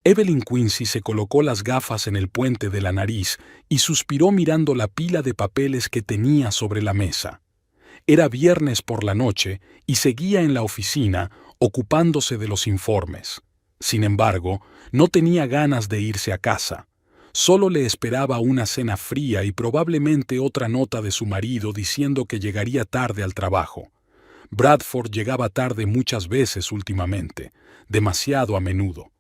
Evelyn Quincy se colocó las gafas en el puente de la nariz y suspiró mirando la pila de papeles que tenía sobre la mesa. Era viernes por la noche y seguía en la oficina ocupándose de los informes. Sin embargo, no tenía ganas de irse a casa. Solo le esperaba una cena fría y probablemente otra nota de su marido diciendo que llegaría tarde al trabajo. Bradford llegaba tarde muchas veces últimamente, demasiado a menudo.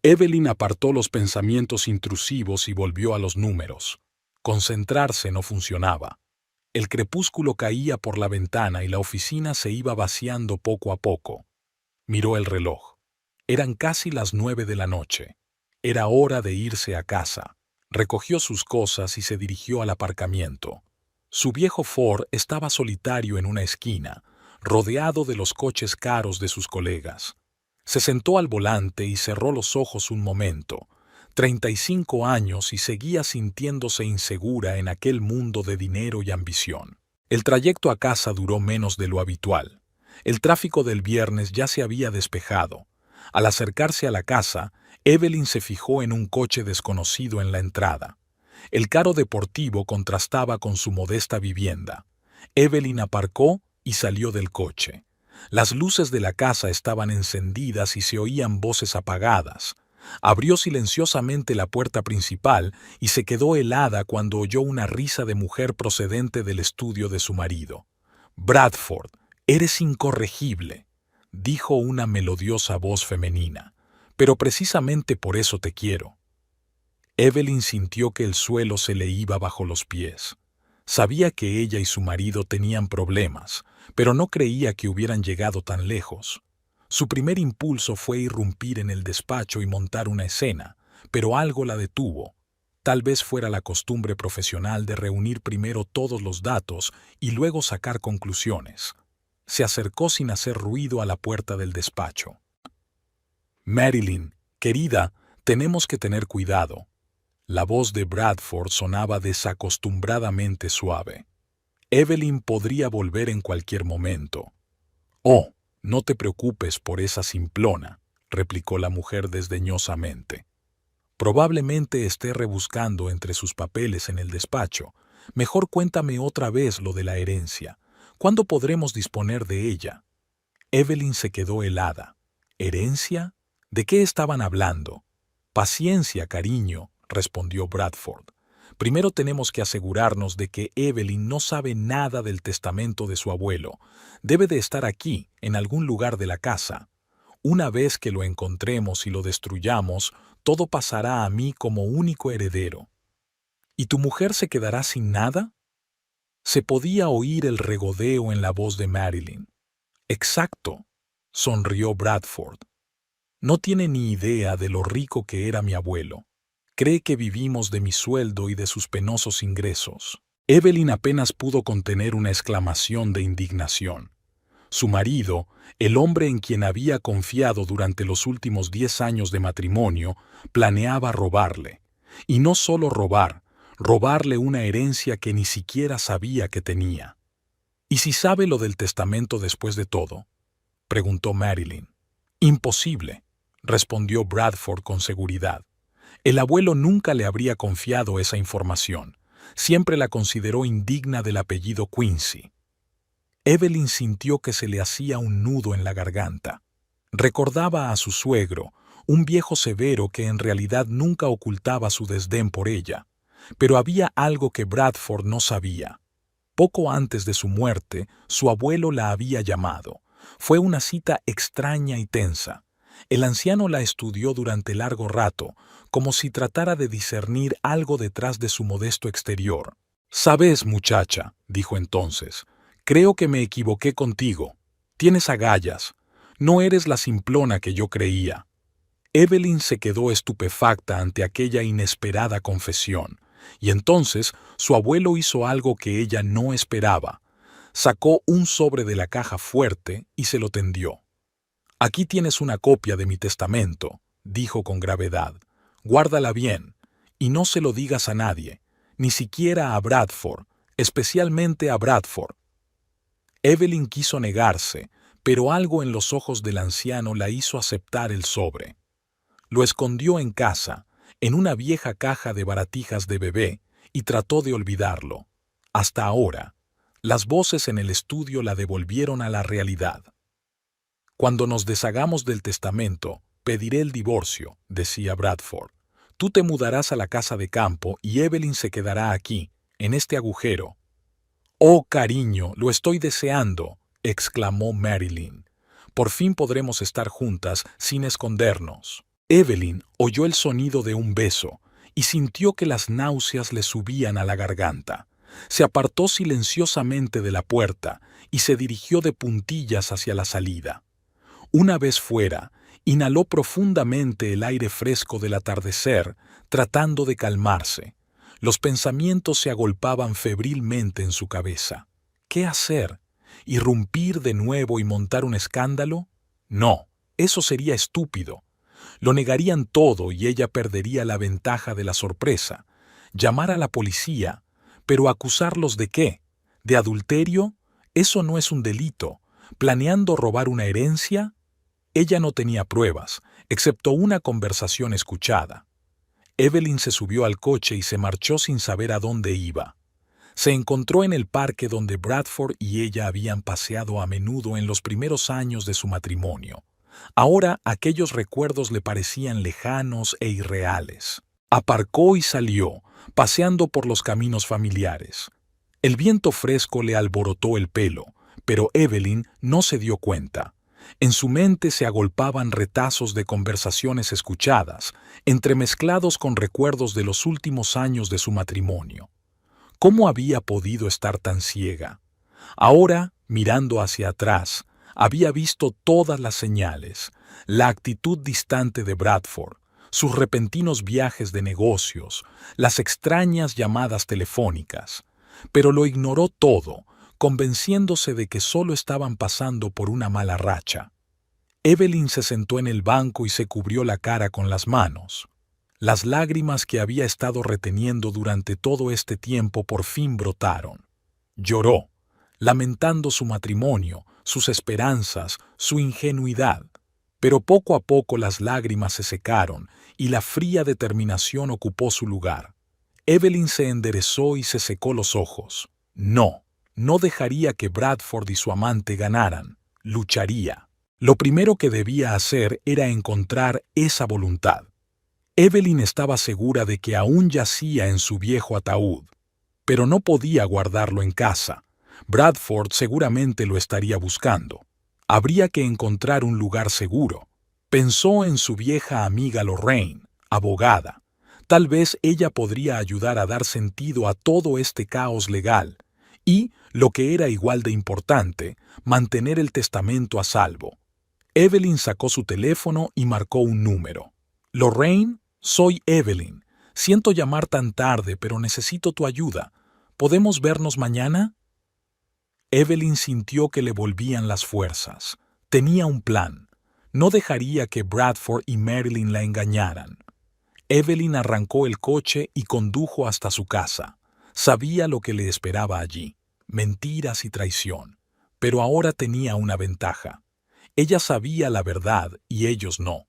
Evelyn apartó los pensamientos intrusivos y volvió a los números. Concentrarse no funcionaba. El crepúsculo caía por la ventana y la oficina se iba vaciando poco a poco. Miró el reloj. Eran casi las 9 de la noche. Era hora de irse a casa. Recogió sus cosas y se dirigió al aparcamiento. Su viejo Ford estaba solitario en una esquina, rodeado de los coches caros de sus colegas. Se sentó al volante y cerró los ojos un momento. 35 años y seguía sintiéndose insegura en aquel mundo de dinero y ambición. El trayecto a casa duró menos de lo habitual. El tráfico del viernes ya se había despejado. Al acercarse a la casa, Evelyn se fijó en un coche desconocido en la entrada. El carro deportivo contrastaba con su modesta vivienda. Evelyn aparcó y salió del coche. Las luces de la casa estaban encendidas y se oían voces apagadas. Abrió silenciosamente la puerta principal y se quedó helada cuando oyó una risa de mujer procedente del estudio de su marido. «Bradford, eres incorregible», dijo una melodiosa voz femenina. «Pero precisamente por eso te quiero». Evelyn sintió que el suelo se le iba bajo los pies. Sabía que ella y su marido tenían problemas, pero no creía que hubieran llegado tan lejos. Su primer impulso fue irrumpir en el despacho y montar una escena, pero algo la detuvo. Tal vez fuera la costumbre profesional de reunir primero todos los datos y luego sacar conclusiones. Se acercó sin hacer ruido a la puerta del despacho. «Marilyn, querida, tenemos que tener cuidado». La voz de Bradford sonaba desacostumbradamente suave. «Evelyn podría volver en cualquier momento». «Oh, no te preocupes por esa simplona», replicó la mujer desdeñosamente. «Probablemente esté rebuscando entre sus papeles en el despacho. Mejor cuéntame otra vez lo de la herencia. ¿Cuándo podremos disponer de ella?» Evelyn se quedó helada. «¿Herencia? ¿De qué estaban hablando?» «Paciencia, cariño», respondió Bradford. «Primero tenemos que asegurarnos de que Evelyn no sabe nada del testamento de su abuelo. Debe de estar aquí, en algún lugar de la casa. Una vez que lo encontremos y lo destruyamos, todo pasará a mí como único heredero». «¿Y tu mujer se quedará sin nada?» Se podía oír el regodeo en la voz de Marilyn. «Exacto», sonrió Bradford. «No tiene ni idea de lo rico que era mi abuelo. Cree que vivimos de mi sueldo y de sus penosos ingresos». Evelyn apenas pudo contener una exclamación de indignación. Su marido, el hombre en quien había confiado durante los últimos 10 años de matrimonio, planeaba robarle. Y no solo robarle una herencia que ni siquiera sabía que tenía. «¿Y si sabe lo del testamento después de todo?», preguntó Marilyn. «Imposible», respondió Bradford con seguridad. El abuelo nunca le habría confiado esa información. Siempre la consideró indigna del apellido Quincy. Evelyn sintió que se le hacía un nudo en la garganta. Recordaba a su suegro, un viejo severo que en realidad nunca ocultaba su desdén por ella. Pero había algo que Bradford no sabía. Poco antes de su muerte, su abuelo la había llamado. Fue una cita extraña y tensa. El anciano la estudió durante largo rato, como si tratara de discernir algo detrás de su modesto exterior. «Sabes, muchacha», dijo entonces, «creo que me equivoqué contigo. Tienes agallas. No eres la simplona que yo creía». Evelyn se quedó estupefacta ante aquella inesperada confesión, y entonces su abuelo hizo algo que ella no esperaba. Sacó un sobre de la caja fuerte y se lo tendió. «Aquí tienes una copia de mi testamento», dijo con gravedad. «Guárdala bien, y no se lo digas a nadie, ni siquiera a Bradford, especialmente a Bradford». Evelyn quiso negarse, pero algo en los ojos del anciano la hizo aceptar el sobre. Lo escondió en casa, en una vieja caja de baratijas de bebé, y trató de olvidarlo. Hasta ahora, las voces en el estudio la devolvieron a la realidad. Cuando nos deshagamos del testamento, pediré el divorcio, decía Bradford. Tú te mudarás a la casa de campo y Evelyn se quedará aquí, en este agujero. «Oh, cariño, lo estoy deseando», exclamó Marilyn. «Por fin podremos estar juntas sin escondernos». Evelyn oyó el sonido de un beso y sintió que las náuseas le subían a la garganta. Se apartó silenciosamente de la puerta y se dirigió de puntillas hacia la salida. Una vez fuera, inhaló profundamente el aire fresco del atardecer, tratando de calmarse. Los pensamientos se agolpaban febrilmente en su cabeza. ¿Qué hacer? ¿Irrumpir de nuevo y montar un escándalo? No, eso sería estúpido. Lo negarían todo y ella perdería la ventaja de la sorpresa. Llamar a la policía, pero ¿acusarlos de qué? ¿De adulterio? Eso no es un delito. ¿Planeando robar una herencia? Ella no tenía pruebas, excepto una conversación escuchada. Evelyn se subió al coche y se marchó sin saber a dónde iba. Se encontró en el parque donde Bradford y ella habían paseado a menudo en los primeros años de su matrimonio. Ahora aquellos recuerdos le parecían lejanos e irreales. Aparcó y salió, paseando por los caminos familiares. El viento fresco le alborotó el pelo, pero Evelyn no se dio cuenta. En su mente se agolpaban retazos de conversaciones escuchadas, entremezclados con recuerdos de los últimos años de su matrimonio. ¿Cómo había podido estar tan ciega? Ahora, mirando hacia atrás, había visto todas las señales, la actitud distante de Bradford, sus repentinos viajes de negocios, las extrañas llamadas telefónicas, pero lo ignoró todo, convenciéndose de que solo estaban pasando por una mala racha. Evelyn se sentó en el banco y se cubrió la cara con las manos. Las lágrimas que había estado reteniendo durante todo este tiempo por fin brotaron. Lloró, lamentando su matrimonio, sus esperanzas, su ingenuidad. Pero poco a poco las lágrimas se secaron y la fría determinación ocupó su lugar. Evelyn se enderezó y se secó los ojos. No dejaría que Bradford y su amante ganaran. Lucharía. Lo primero que debía hacer era encontrar esa voluntad. Evelyn estaba segura de que aún yacía en su viejo ataúd, pero no podía guardarlo en casa. Bradford seguramente lo estaría buscando. Habría que encontrar un lugar seguro. Pensó en su vieja amiga Lorraine, abogada. Tal vez ella podría ayudar a dar sentido a todo este caos legal y, lo que era igual de importante, mantener el testamento a salvo. Evelyn sacó su teléfono y marcó un número. «Lorraine, soy Evelyn. Siento llamar tan tarde, pero necesito tu ayuda. ¿Podemos vernos mañana?» Evelyn sintió que le volvían las fuerzas. Tenía un plan. No dejaría que Bradford y Marilyn la engañaran. Evelyn arrancó el coche y condujo hasta su casa. Sabía lo que le esperaba allí. Mentiras y traición. Pero ahora tenía una ventaja. Ella sabía la verdad y ellos no.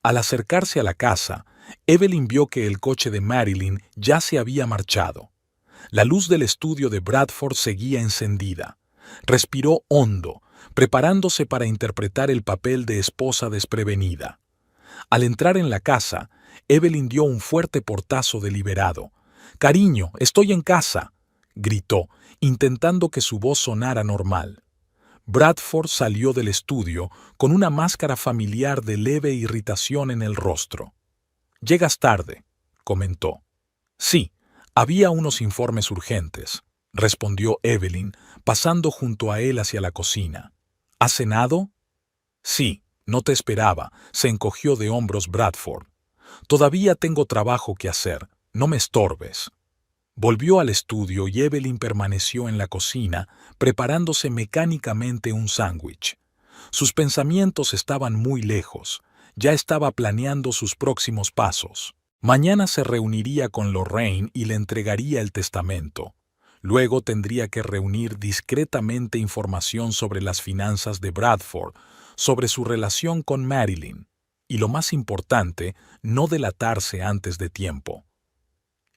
Al acercarse a la casa, Evelyn vio que el coche de Marilyn ya se había marchado. La luz del estudio de Bradford seguía encendida. Respiró hondo, preparándose para interpretar el papel de esposa desprevenida. Al entrar en la casa, Evelyn dio un fuerte portazo deliberado. «Cariño, estoy en casa», gritó, intentando que su voz sonara normal. Bradford salió del estudio con una máscara familiar de leve irritación en el rostro. «Llegas tarde», comentó. «Sí, había unos informes urgentes», respondió Evelyn, pasando junto a él hacia la cocina. «¿Has cenado?» «Sí, no te esperaba», se encogió de hombros Bradford. «Todavía tengo trabajo que hacer, no me estorbes». Volvió al estudio y Evelyn permaneció en la cocina, preparándose mecánicamente un sándwich. Sus pensamientos estaban muy lejos. Ya estaba planeando sus próximos pasos. Mañana se reuniría con Lorraine y le entregaría el testamento. Luego tendría que reunir discretamente información sobre las finanzas de Bradford, sobre su relación con Marilyn. y lo más importante, no delatarse antes de tiempo.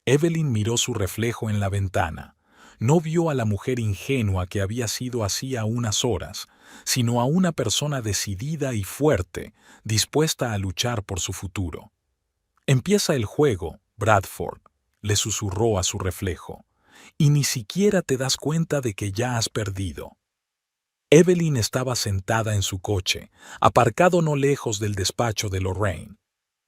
Evelyn miró su reflejo en la ventana. No vio a la mujer ingenua que había sido hacía unas horas, sino a una persona decidida y fuerte, dispuesta a luchar por su futuro. «Empieza el juego, Bradford», le susurró a su reflejo, «y ni siquiera te das cuenta de que ya has perdido». Evelyn estaba sentada en su coche, aparcado no lejos del despacho de Lorraine.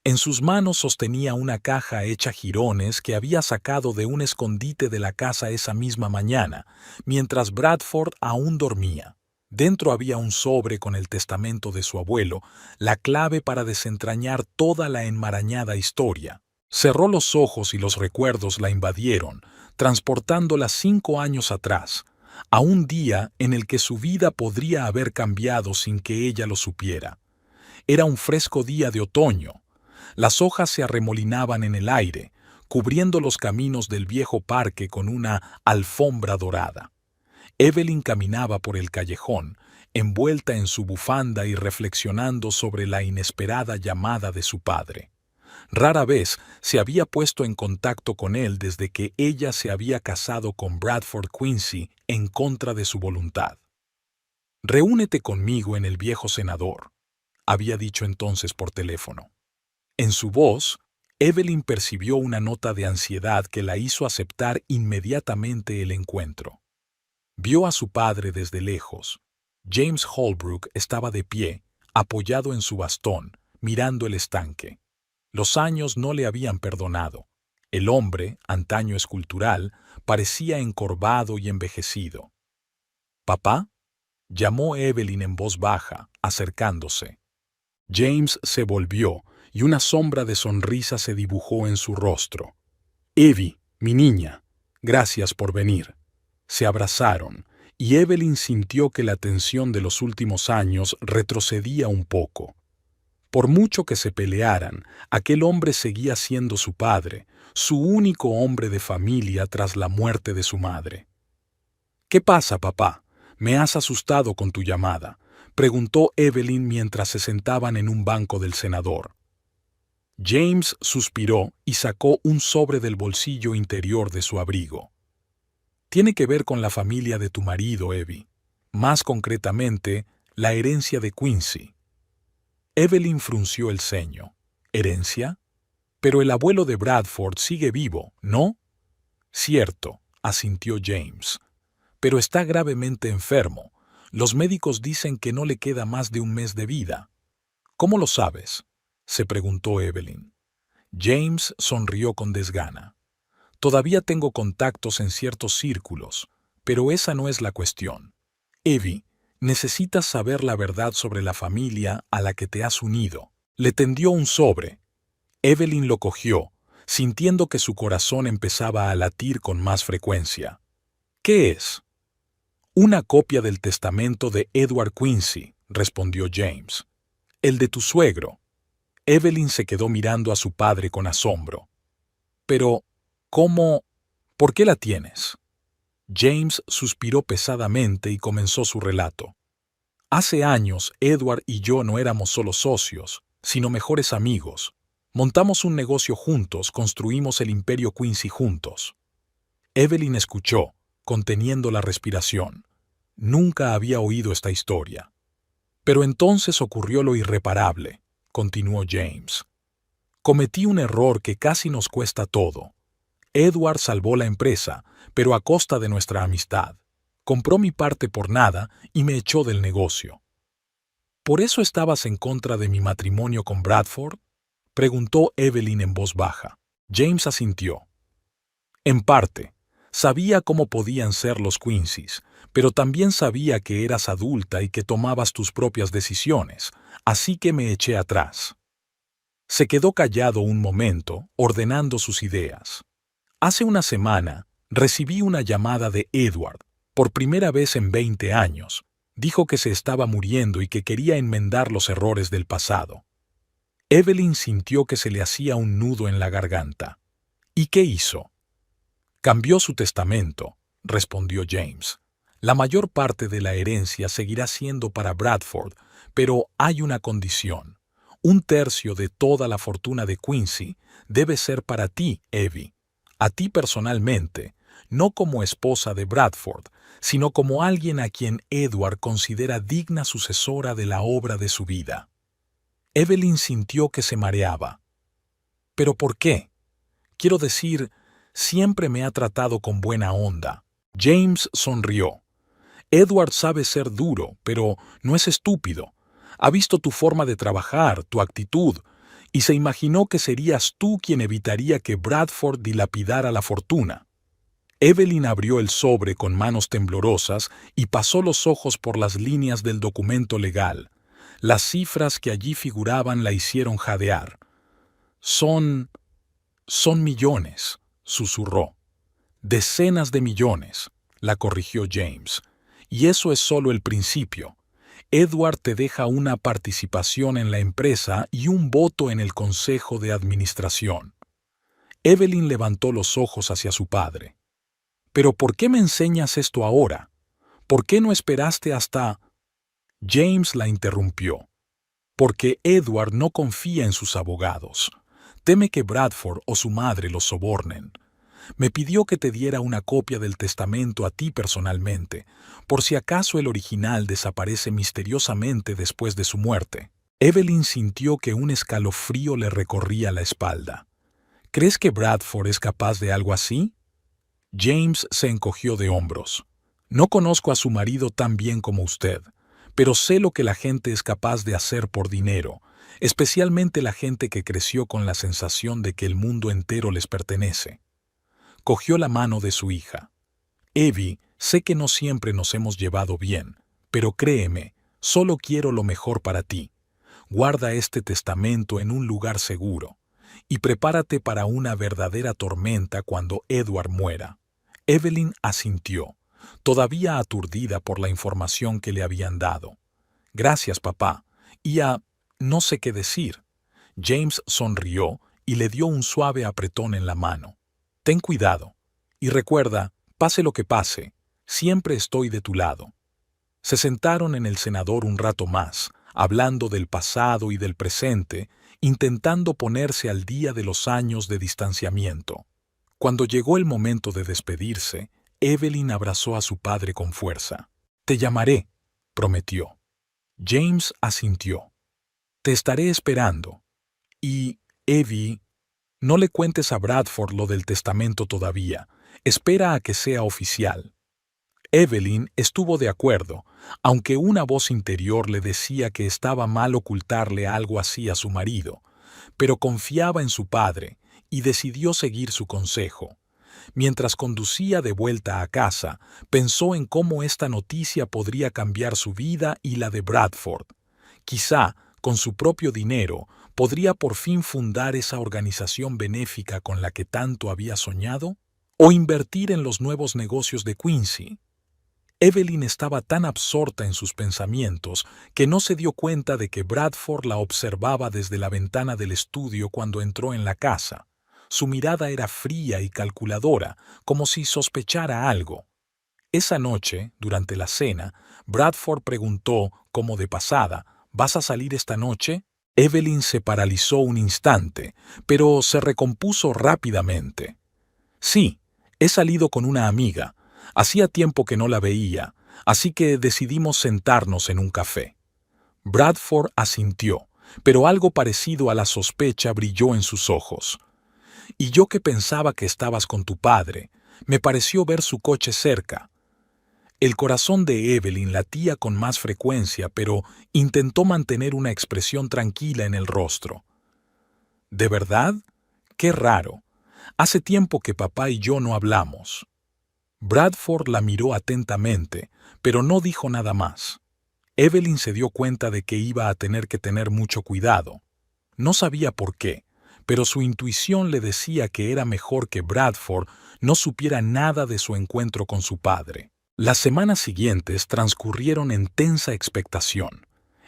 En sus manos sostenía una caja hecha jirones que había sacado de un escondite de la casa esa misma mañana, mientras Bradford aún dormía. Dentro había un sobre con el testamento de su abuelo, la clave para desentrañar toda la enmarañada historia. Cerró los ojos y los recuerdos la invadieron, transportándola 5 años atrás, a un día en el que su vida podría haber cambiado sin que ella lo supiera. Era un fresco día de otoño. Las hojas se arremolinaban en el aire, cubriendo los caminos del viejo parque con una alfombra dorada. Evelyn caminaba por el callejón, envuelta en su bufanda y reflexionando sobre la inesperada llamada de su padre. Rara vez se había puesto en contacto con él desde que ella se había casado con Bradford Quincy en contra de su voluntad. «Reúnete conmigo en el viejo senador», había dicho entonces por teléfono. En su voz, Evelyn percibió una nota de ansiedad que la hizo aceptar inmediatamente el encuentro. Vio a su padre desde lejos. James Holbrook estaba de pie, apoyado en su bastón, mirando el estanque. Los años no le habían perdonado. El hombre, antaño escultural, parecía encorvado y envejecido. «¿Papá?», llamó Evelyn en voz baja, acercándose. James se volvió y una sombra de sonrisa se dibujó en su rostro. «Evie, mi niña, gracias por venir». Se abrazaron, y Evelyn sintió que la tensión de los últimos años retrocedía un poco. Por mucho que se pelearan, aquel hombre seguía siendo su padre, su único hombre de familia tras la muerte de su madre. «¿Qué pasa, papá? Me has asustado con tu llamada», preguntó Evelyn mientras se sentaban en un banco del senador. James suspiró y sacó un sobre del bolsillo interior de su abrigo. «Tiene que ver con la familia de tu marido, Evie. Más concretamente, la herencia de Quincy». Evelyn frunció el ceño. «¿Herencia? Pero el abuelo de Bradford sigue vivo, ¿no?» «Cierto», asintió James. «Pero está gravemente enfermo. Los médicos dicen que no le queda más de un mes de vida». «¿Cómo lo sabes?», se preguntó Evelyn. James sonrió con desgana. «Todavía tengo contactos en ciertos círculos, pero esa no es la cuestión. Evie, necesitas saber la verdad sobre la familia a la que te has unido». Le tendió un sobre. Evelyn lo cogió, sintiendo que su corazón empezaba a latir con más frecuencia. «¿Qué es?» «Una copia del testamento de Edward Quincy», respondió James. «El de tu suegro». Evelyn se quedó mirando a su padre con asombro. «Pero, ¿cómo? ¿Por qué la tienes?» James suspiró pesadamente y comenzó su relato. «Hace años, Edward y yo no éramos solo socios, sino mejores amigos. Montamos un negocio juntos, construimos el imperio Quincy juntos». Evelyn escuchó, conteniendo la respiración. Nunca había oído esta historia. «Pero entonces ocurrió lo irreparable», continuó James. «Cometí un error que casi nos cuesta todo. Edward salvó la empresa, pero a costa de nuestra amistad. Compró mi parte por nada y me echó del negocio». «¿Por eso estabas en contra de mi matrimonio con Bradford?», preguntó Evelyn en voz baja. James asintió. «En parte. Sabía cómo podían ser los Quincy's, pero también sabía que eras adulta y que tomabas tus propias decisiones, así que me eché atrás». Se quedó callado un momento, ordenando sus ideas. «Hace una semana, recibí una llamada de Edward, por primera vez en 20 años. Dijo que se estaba muriendo y que quería enmendar los errores del pasado». Evelyn sintió que se le hacía un nudo en la garganta. «¿Y qué hizo?» «Cambió su testamento», respondió James. «La mayor parte de la herencia seguirá siendo para Bradford, pero hay una condición. 1/3 de toda la fortuna de Quincy debe ser para ti, Evie. A ti personalmente, no como esposa de Bradford, sino como alguien a quien Edward considera digna sucesora de la obra de su vida. Evelyn sintió que se mareaba. ¿Pero por qué? Quiero decir, siempre me ha tratado con buena onda. James sonrió. Edward sabe ser duro, pero no es estúpido. Ha visto tu forma de trabajar, tu actitud, y se imaginó que serías tú quien evitaría que Bradford dilapidara la fortuna. Evelyn abrió el sobre con manos temblorosas y pasó los ojos por las líneas del documento legal. Las cifras que allí figuraban la hicieron jadear. Son millones, susurró. Decenas de millones, la corrigió James. Y eso es solo el principio. Edward te deja una participación en la empresa y un voto en el consejo de administración. Evelyn levantó los ojos hacia su padre. ¿Pero por qué me enseñas esto ahora? ¿Por qué no esperaste hasta...? James la interrumpió. Porque Edward no confía en sus abogados. Teme que Bradford o su madre los sobornen. Me pidió que te diera una copia del testamento a ti personalmente, por si acaso el original desaparece misteriosamente después de su muerte. Evelyn sintió que un escalofrío le recorría la espalda. ¿Crees que Bradford es capaz de algo así? James se encogió de hombros. No conozco a su marido tan bien como usted, pero sé lo que la gente es capaz de hacer por dinero, especialmente la gente que creció con la sensación de que el mundo entero les pertenece. Cogió la mano de su hija. Evie, sé que no siempre nos hemos llevado bien, pero créeme, solo quiero lo mejor para ti. Guarda este testamento en un lugar seguro y prepárate para una verdadera tormenta cuando Edward muera. Evelyn asintió, todavía aturdida por la información que le habían dado. Gracias, papá. No sé qué decir. James sonrió y le dio un suave apretón en la mano. Ten cuidado. Y recuerda, pase lo que pase, siempre estoy de tu lado. Se sentaron en el cenador un rato más, hablando del pasado y del presente, intentando ponerse al día de los años de distanciamiento. Cuando llegó el momento de despedirse, Evelyn abrazó a su padre con fuerza. Te llamaré, prometió. James asintió. Te estaré esperando. Y, Evie, no le cuentes a Bradford lo del testamento todavía. Espera a que sea oficial. Evelyn estuvo de acuerdo, aunque una voz interior le decía que estaba mal ocultarle algo así a su marido, pero confiaba en su padre y decidió seguir su consejo. Mientras conducía de vuelta a casa, pensó en cómo esta noticia podría cambiar su vida y la de Bradford. Quizá, con su propio dinero, podría por fin fundar esa organización benéfica con la que tanto había soñado, o invertir en los nuevos negocios de Quincy. Evelyn estaba tan absorta en sus pensamientos que no se dio cuenta de que Bradford la observaba desde la ventana del estudio cuando entró en la casa. Su mirada era fría y calculadora, como si sospechara algo. Esa noche, durante la cena, Bradford preguntó, como de pasada, ¿vas a salir esta noche? Evelyn se paralizó un instante, pero se recompuso rápidamente. Sí, he salido con una amiga. Hacía tiempo que no la veía, así que decidimos sentarnos en un café. Bradford asintió, pero algo parecido a la sospecha brilló en sus ojos. Y yo que pensaba que estabas con tu padre, me pareció ver su coche cerca. El corazón de Evelyn latía con más frecuencia, pero intentó mantener una expresión tranquila en el rostro. ¿De verdad? Qué raro. Hace tiempo que papá y yo no hablamos. Bradford la miró atentamente, pero no dijo nada más. Evelyn se dio cuenta de que iba a tener que tener mucho cuidado. No sabía por qué, pero su intuición le decía que era mejor que Bradford no supiera nada de su encuentro con su padre. Las semanas siguientes transcurrieron en tensa expectación.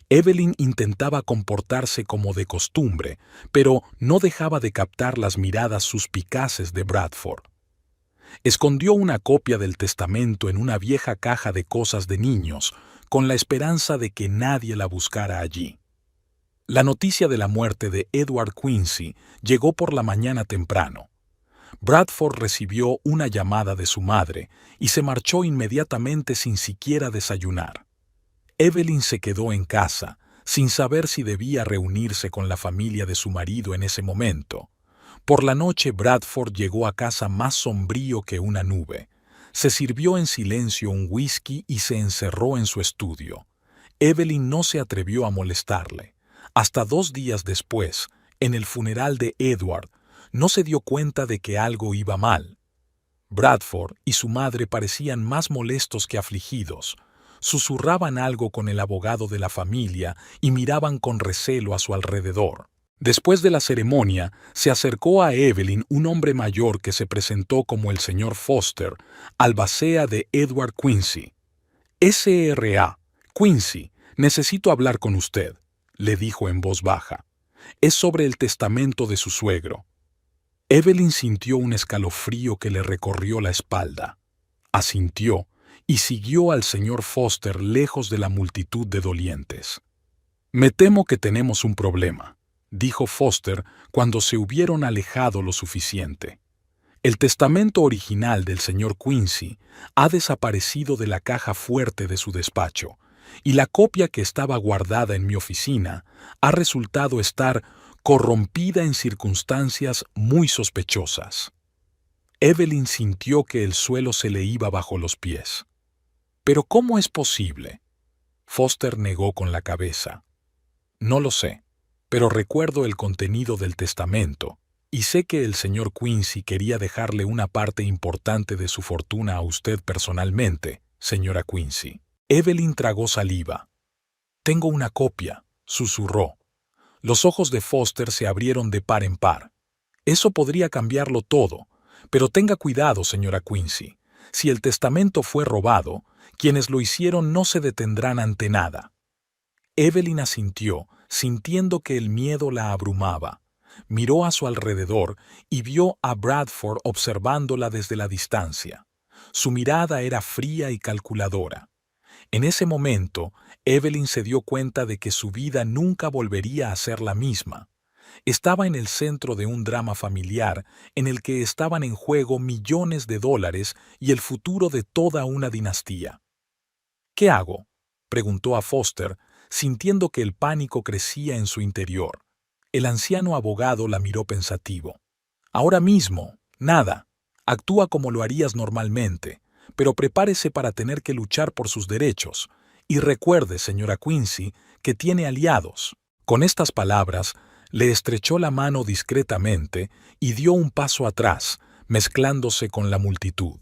Evelyn intentaba comportarse como de costumbre, pero no dejaba de captar las miradas suspicaces de Bradford. Escondió una copia del testamento en una vieja caja de cosas de niños, con la esperanza de que nadie la buscara allí. La noticia de la muerte de Edward Quincy llegó por la mañana temprano. Bradford recibió una llamada de su madre y se marchó inmediatamente sin siquiera desayunar. Evelyn se quedó en casa, sin saber si debía reunirse con la familia de su marido en ese momento. Por la noche Bradford llegó a casa más sombrío que una nube. Se sirvió en silencio un whisky y se encerró en su estudio. Evelyn no se atrevió a molestarle. Hasta 2 días después, en el funeral de Edward, no se dio cuenta de que algo iba mal. Bradford y su madre parecían más molestos que afligidos. Susurraban algo con el abogado de la familia y miraban con recelo a su alrededor. Después de la ceremonia, se acercó a Evelyn un hombre mayor que se presentó como el señor Foster, albacea de Edward Quincy. «S.R.A. Quincy, necesito hablar con usted», le dijo en voz baja. «Es sobre el testamento de su suegro». Evelyn sintió un escalofrío que le recorrió la espalda. Asintió y siguió al señor Foster lejos de la multitud de dolientes. «Me temo que tenemos un problema», dijo Foster cuando se hubieron alejado lo suficiente. «El testamento original del señor Quincy ha desaparecido de la caja fuerte de su despacho, y la copia que estaba guardada en mi oficina ha resultado estar corrompida en circunstancias muy sospechosas». Evelyn sintió que el suelo se le iba bajo los pies. «¿Pero cómo es posible?». Foster negó con la cabeza. «No lo sé, pero recuerdo el contenido del testamento, y sé que el señor Quincy quería dejarle una parte importante de su fortuna a usted personalmente, señora Quincy». Evelyn tragó saliva. «Tengo una copia», susurró. Los ojos de Foster se abrieron de par en par. «Eso podría cambiarlo todo, pero tenga cuidado, señora Quincy. Si el testamento fue robado, quienes lo hicieron no se detendrán ante nada». Evelyn asintió, sintiendo que el miedo la abrumaba. Miró a su alrededor y vio a Bradford observándola desde la distancia. Su mirada era fría y calculadora. En ese momento, Evelyn se dio cuenta de que su vida nunca volvería a ser la misma. Estaba en el centro de un drama familiar en el que estaban en juego millones de dólares y el futuro de toda una dinastía. «¿Qué hago?», preguntó a Foster, sintiendo que el pánico crecía en su interior. El anciano abogado la miró pensativo. «Ahora mismo, nada. Actúa como lo harías normalmente, pero prepárese para tener que luchar por sus derechos. Y recuerde, señora Quincy, que tiene aliados». Con estas palabras, le estrechó la mano discretamente y dio un paso atrás, mezclándose con la multitud.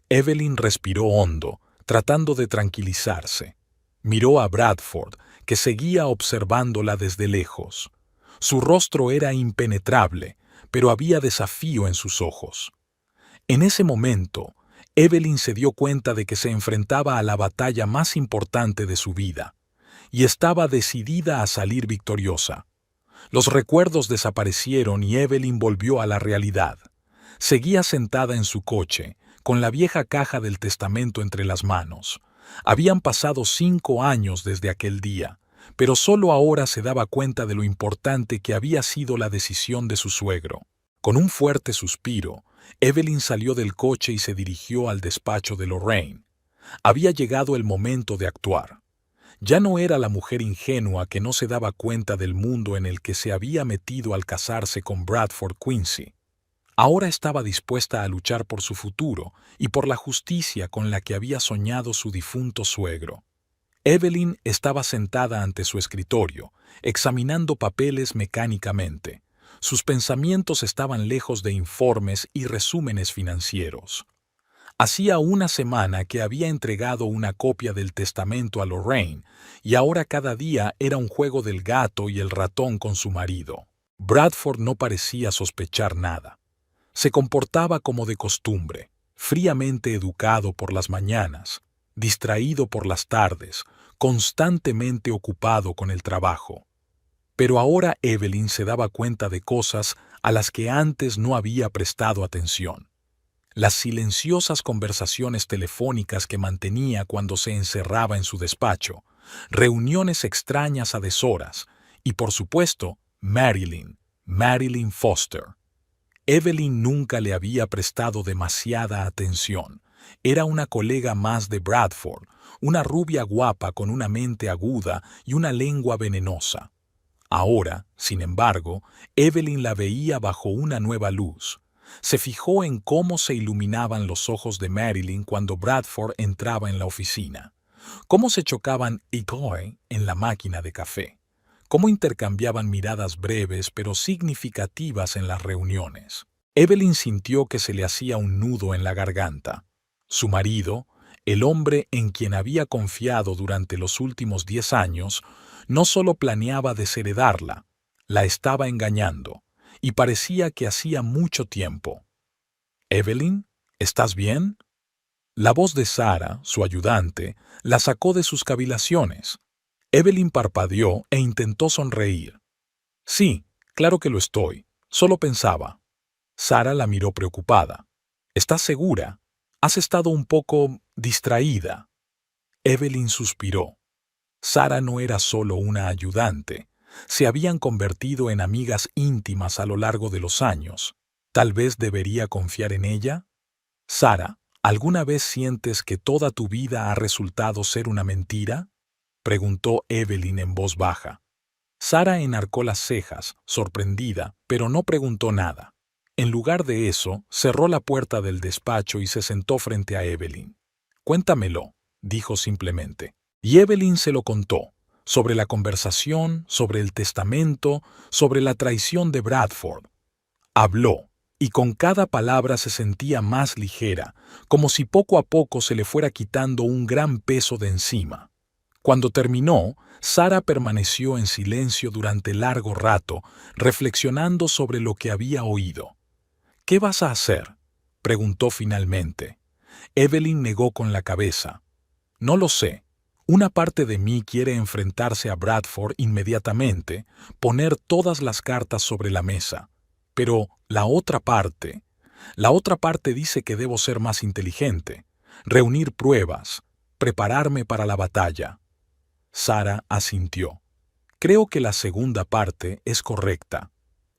Evelyn respiró hondo, tratando de tranquilizarse. Miró a Bradford, que seguía observándola desde lejos. Su rostro era impenetrable, pero había desafío en sus ojos. En ese momento, Evelyn se dio cuenta de que se enfrentaba a la batalla más importante de su vida, y estaba decidida a salir victoriosa. Los recuerdos desaparecieron y Evelyn volvió a la realidad. Seguía sentada en su coche, con la vieja caja del testamento entre las manos. Habían pasado 5 años desde aquel día, pero solo ahora se daba cuenta de lo importante que había sido la decisión de su suegro. Con un fuerte suspiro, Evelyn salió del coche y se dirigió al despacho de Lorraine. Había llegado el momento de actuar. Ya no era la mujer ingenua que no se daba cuenta del mundo en el que se había metido al casarse con Bradford Quincy. Ahora estaba dispuesta a luchar por su futuro y por la justicia con la que había soñado su difunto suegro. Evelyn estaba sentada ante su escritorio, examinando papeles mecánicamente. Sus pensamientos estaban lejos de informes y resúmenes financieros. Hacía una semana que había entregado una copia del testamento a Lorraine, y ahora cada día era un juego del gato y el ratón con su marido. Bradford no parecía sospechar nada. Se comportaba como de costumbre, fríamente educado por las mañanas, distraído por las tardes, constantemente ocupado con el trabajo. Pero ahora Evelyn se daba cuenta de cosas a las que antes no había prestado atención. Las silenciosas conversaciones telefónicas que mantenía cuando se encerraba en su despacho, reuniones extrañas a deshoras Y por supuesto, Marilyn Foster. Evelyn nunca le había prestado demasiada atención. Era una colega más de Bradford, una rubia guapa con una mente aguda y una lengua venenosa. Ahora, sin embargo, Evelyn la veía bajo una nueva luz. Se fijó en cómo se iluminaban los ojos de Marilyn cuando Bradford entraba en la oficina, cómo se chocaban en la máquina de café, cómo intercambiaban miradas breves pero significativas en las reuniones. Evelyn sintió que se le hacía un nudo en la garganta. Su marido, el hombre en quien había confiado durante los últimos 10 años, no solo planeaba desheredarla, la estaba engañando, y parecía que hacía mucho tiempo. «Evelyn, ¿estás bien?». La voz de Sarah, su ayudante, la sacó de sus cavilaciones. Evelyn parpadeó e intentó sonreír. «Sí, claro que lo estoy. Solo pensaba». Sarah la miró preocupada. «¿Estás segura? Has estado un poco distraída». Evelyn suspiró. Sarah no era solo una ayudante. Se habían convertido en amigas íntimas a lo largo de los años. ¿Tal vez debería confiar en ella? «Sarah, ¿alguna vez sientes que toda tu vida ha resultado ser una mentira?», preguntó Evelyn en voz baja. Sarah enarcó las cejas, sorprendida, pero no preguntó nada. En lugar de eso, cerró la puerta del despacho y se sentó frente a Evelyn. «Cuéntamelo», dijo simplemente. Y Evelyn se lo contó, sobre la conversación, sobre el testamento, sobre la traición de Bradford. Habló, y con cada palabra se sentía más ligera, como si poco a poco se le fuera quitando un gran peso de encima. Cuando terminó, Sarah permaneció en silencio durante largo rato, reflexionando sobre lo que había oído. «¿Qué vas a hacer?», preguntó finalmente. Evelyn negó con la cabeza. «No lo sé. Una parte de mí quiere enfrentarse a Bradford inmediatamente, poner todas las cartas sobre la mesa. Pero la otra parte dice que debo ser más inteligente, reunir pruebas, prepararme para la batalla». Sarah asintió. «Creo que la segunda parte es correcta.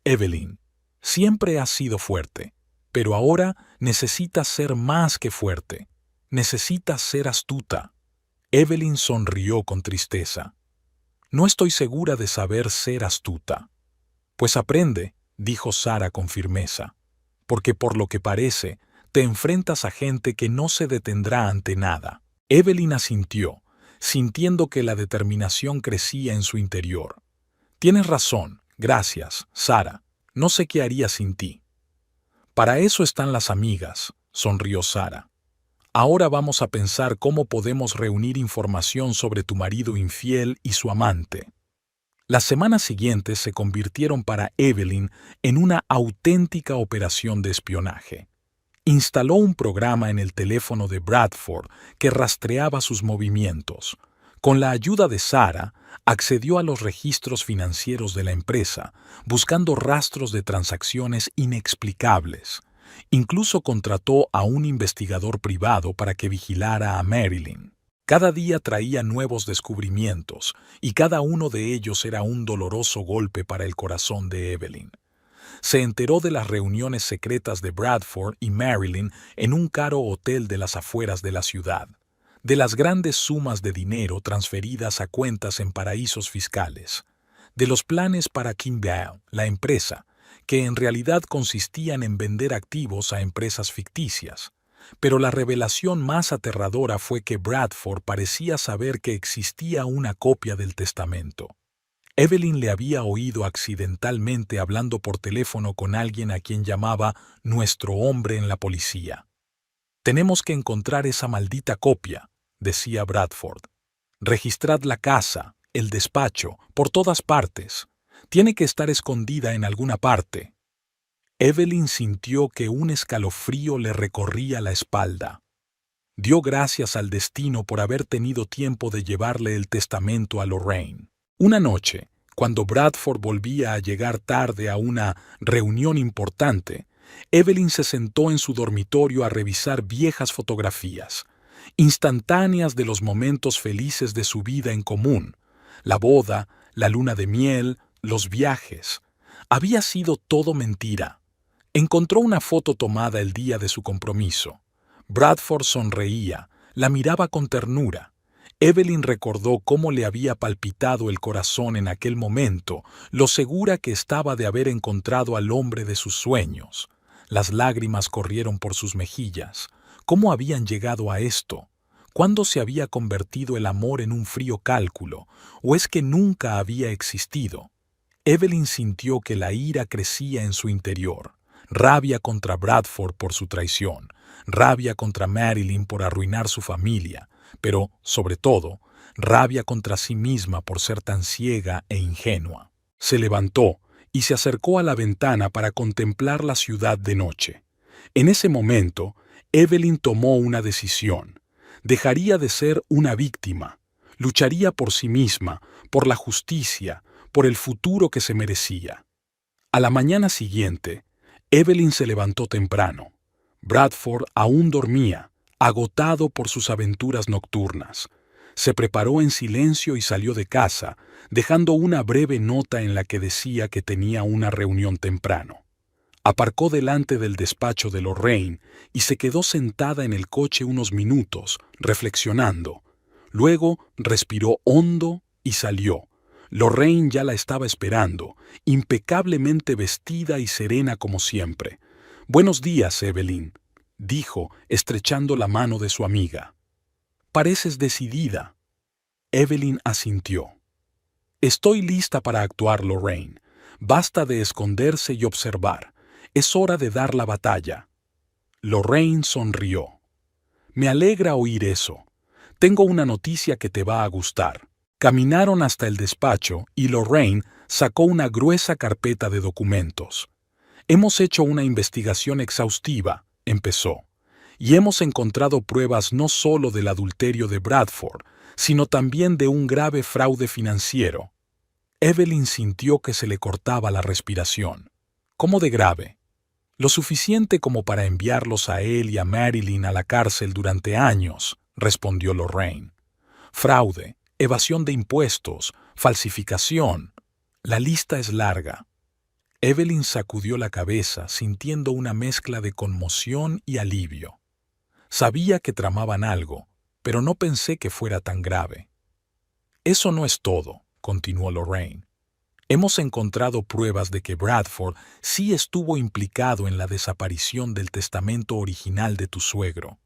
Evelyn, siempre has sido fuerte, pero ahora necesitas ser más que fuerte. Necesitas ser astuta». Evelyn sonrió con tristeza. «No estoy segura de saber ser astuta». «Pues aprende», dijo Sarah con firmeza, «porque por lo que parece, te enfrentas a gente que no se detendrá ante nada». Evelyn asintió, sintiendo que la determinación crecía en su interior. «Tienes razón, gracias, Sarah. No sé qué haría sin ti». «Para eso están las amigas», sonrió Sarah. «Ahora vamos a pensar cómo podemos reunir información sobre tu marido infiel y su amante». Las semanas siguientes se convirtieron para Evelyn en una auténtica operación de espionaje. Instaló un programa en el teléfono de Bradford que rastreaba sus movimientos. Con la ayuda de Sarah, accedió a los registros financieros de la empresa, buscando rastros de transacciones inexplicables. Incluso contrató a un investigador privado para que vigilara a Marilyn. Cada día traía nuevos descubrimientos, y cada uno de ellos era un doloroso golpe para el corazón de Evelyn. Se enteró de las reuniones secretas de Bradford y Marilyn en un caro hotel de las afueras de la ciudad, de las grandes sumas de dinero transferidas a cuentas en paraísos fiscales, de los planes para Kimball, la empresa, que en realidad consistían en vender activos a empresas ficticias. Pero la revelación más aterradora fue que Bradford parecía saber que existía una copia del testamento. Evelyn le había oído accidentalmente hablando por teléfono con alguien a quien llamaba nuestro hombre en la policía. «Tenemos que encontrar esa maldita copia», decía Bradford. «Registrad la casa, el despacho, por todas partes. Tiene que estar escondida en alguna parte». Evelyn sintió que un escalofrío le recorría la espalda. Dio gracias al destino por haber tenido tiempo de llevarle el testamento a Lorraine. Una noche, cuando Bradford volvía a llegar tarde a una reunión importante, Evelyn se sentó en su dormitorio a revisar viejas fotografías, instantáneas de los momentos felices de su vida en común, la boda, la luna de miel, los viajes. Había sido todo mentira. Encontró una foto tomada el día de su compromiso. Bradford sonreía, la miraba con ternura. Evelyn recordó cómo le había palpitado el corazón en aquel momento, lo segura que estaba de haber encontrado al hombre de sus sueños. Las lágrimas corrieron por sus mejillas. ¿Cómo habían llegado a esto? ¿Cuándo se había convertido el amor en un frío cálculo? ¿O es que nunca había existido? Evelyn sintió que la ira crecía en su interior. Rabia contra Bradford por su traición, rabia contra Marilyn por arruinar su familia, pero, sobre todo, rabia contra sí misma por ser tan ciega e ingenua. Se levantó y se acercó a la ventana para contemplar la ciudad de noche. En ese momento, Evelyn tomó una decisión. Dejaría de ser una víctima. Lucharía por sí misma, por la justicia, por el futuro que se merecía. A la mañana siguiente, Evelyn se levantó temprano. Bradford aún dormía, agotado por sus aventuras nocturnas. Se preparó en silencio y salió de casa, dejando una breve nota en la que decía que tenía una reunión temprano. Aparcó delante del despacho de Lorraine y se quedó sentada en el coche unos minutos, reflexionando. Luego respiró hondo y salió. Lorraine ya la estaba esperando, impecablemente vestida y serena como siempre. «Buenos días, Evelyn», dijo, estrechando la mano de su amiga. «Pareces decidida». Evelyn asintió. «Estoy lista para actuar, Lorraine. Basta de esconderse y observar. Es hora de dar la batalla». Lorraine sonrió. «Me alegra oír eso. Tengo una noticia que te va a gustar». Caminaron hasta el despacho y Lorraine sacó una gruesa carpeta de documentos. «Hemos hecho una investigación exhaustiva», empezó, «y hemos encontrado pruebas no solo del adulterio de Bradford, sino también de un grave fraude financiero». Evelyn sintió que se le cortaba la respiración. «¿Cómo de grave?» «Lo suficiente como para enviarlos a él y a Marilyn a la cárcel durante años», respondió Lorraine. «Fraude, evasión de impuestos, falsificación. La lista es larga». Evelyn sacudió la cabeza, sintiendo una mezcla de conmoción y alivio. Sabía que tramaban algo, pero no pensé que fuera tan grave. «Eso no es todo», continuó Lorraine. «Hemos encontrado pruebas de que Bradford sí estuvo implicado en la desaparición del testamento original de tu suegro».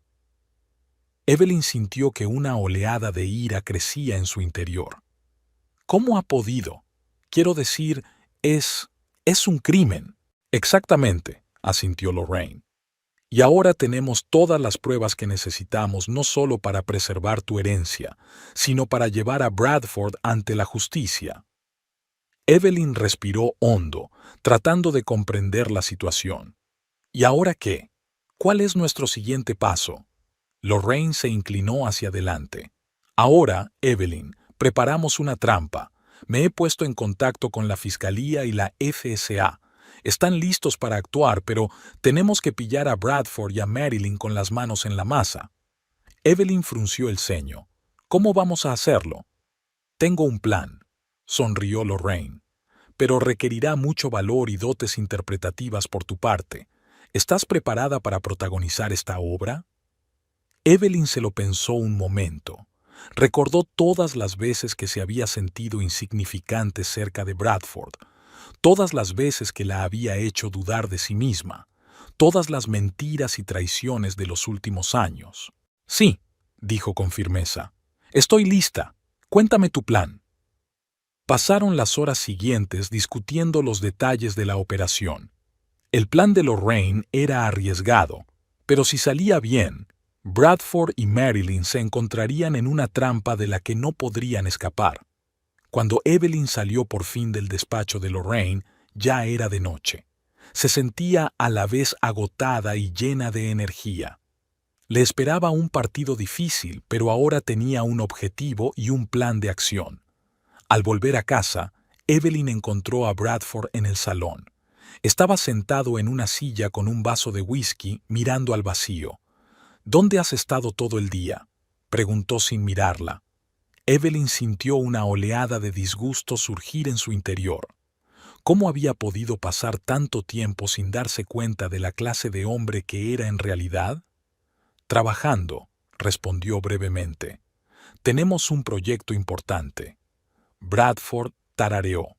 Evelyn sintió que una oleada de ira crecía en su interior. «¿Cómo ha podido? Quiero decir, es un crimen». «Exactamente», asintió Lorraine. «Y ahora tenemos todas las pruebas que necesitamos no solo para preservar tu herencia, sino para llevar a Bradford ante la justicia». Evelyn respiró hondo, tratando de comprender la situación. «¿Y ahora qué? ¿Cuál es nuestro siguiente paso?» Lorraine se inclinó hacia adelante. «Ahora, Evelyn, preparamos una trampa. Me he puesto en contacto con la Fiscalía y la FSA. Están listos para actuar, pero tenemos que pillar a Bradford y a Marilyn con las manos en la masa». Evelyn frunció el ceño. «¿Cómo vamos a hacerlo?» «Tengo un plan», sonrió Lorraine. «Pero requerirá mucho valor y dotes interpretativas por tu parte. ¿Estás preparada para protagonizar esta obra?» Evelyn se lo pensó un momento. Recordó todas las veces que se había sentido insignificante cerca de Bradford, todas las veces que la había hecho dudar de sí misma, todas las mentiras y traiciones de los últimos años. «Sí», dijo con firmeza, «estoy lista. Cuéntame tu plan». Pasaron las horas siguientes discutiendo los detalles de la operación. El plan de Lorraine era arriesgado, pero si salía bien, Bradford y Marilyn se encontrarían en una trampa de la que no podrían escapar. Cuando Evelyn salió por fin del despacho de Lorraine, ya era de noche. Se sentía a la vez agotada y llena de energía. Le esperaba un partido difícil, pero ahora tenía un objetivo y un plan de acción. Al volver a casa, Evelyn encontró a Bradford en el salón. Estaba sentado en una silla con un vaso de whisky mirando al vacío. «¿Dónde has estado todo el día?», preguntó sin mirarla. Evelyn sintió una oleada de disgusto surgir en su interior. ¿Cómo había podido pasar tanto tiempo sin darse cuenta de la clase de hombre que era en realidad? Trabajando, respondió brevemente. Tenemos un proyecto importante. Bradford tarareó.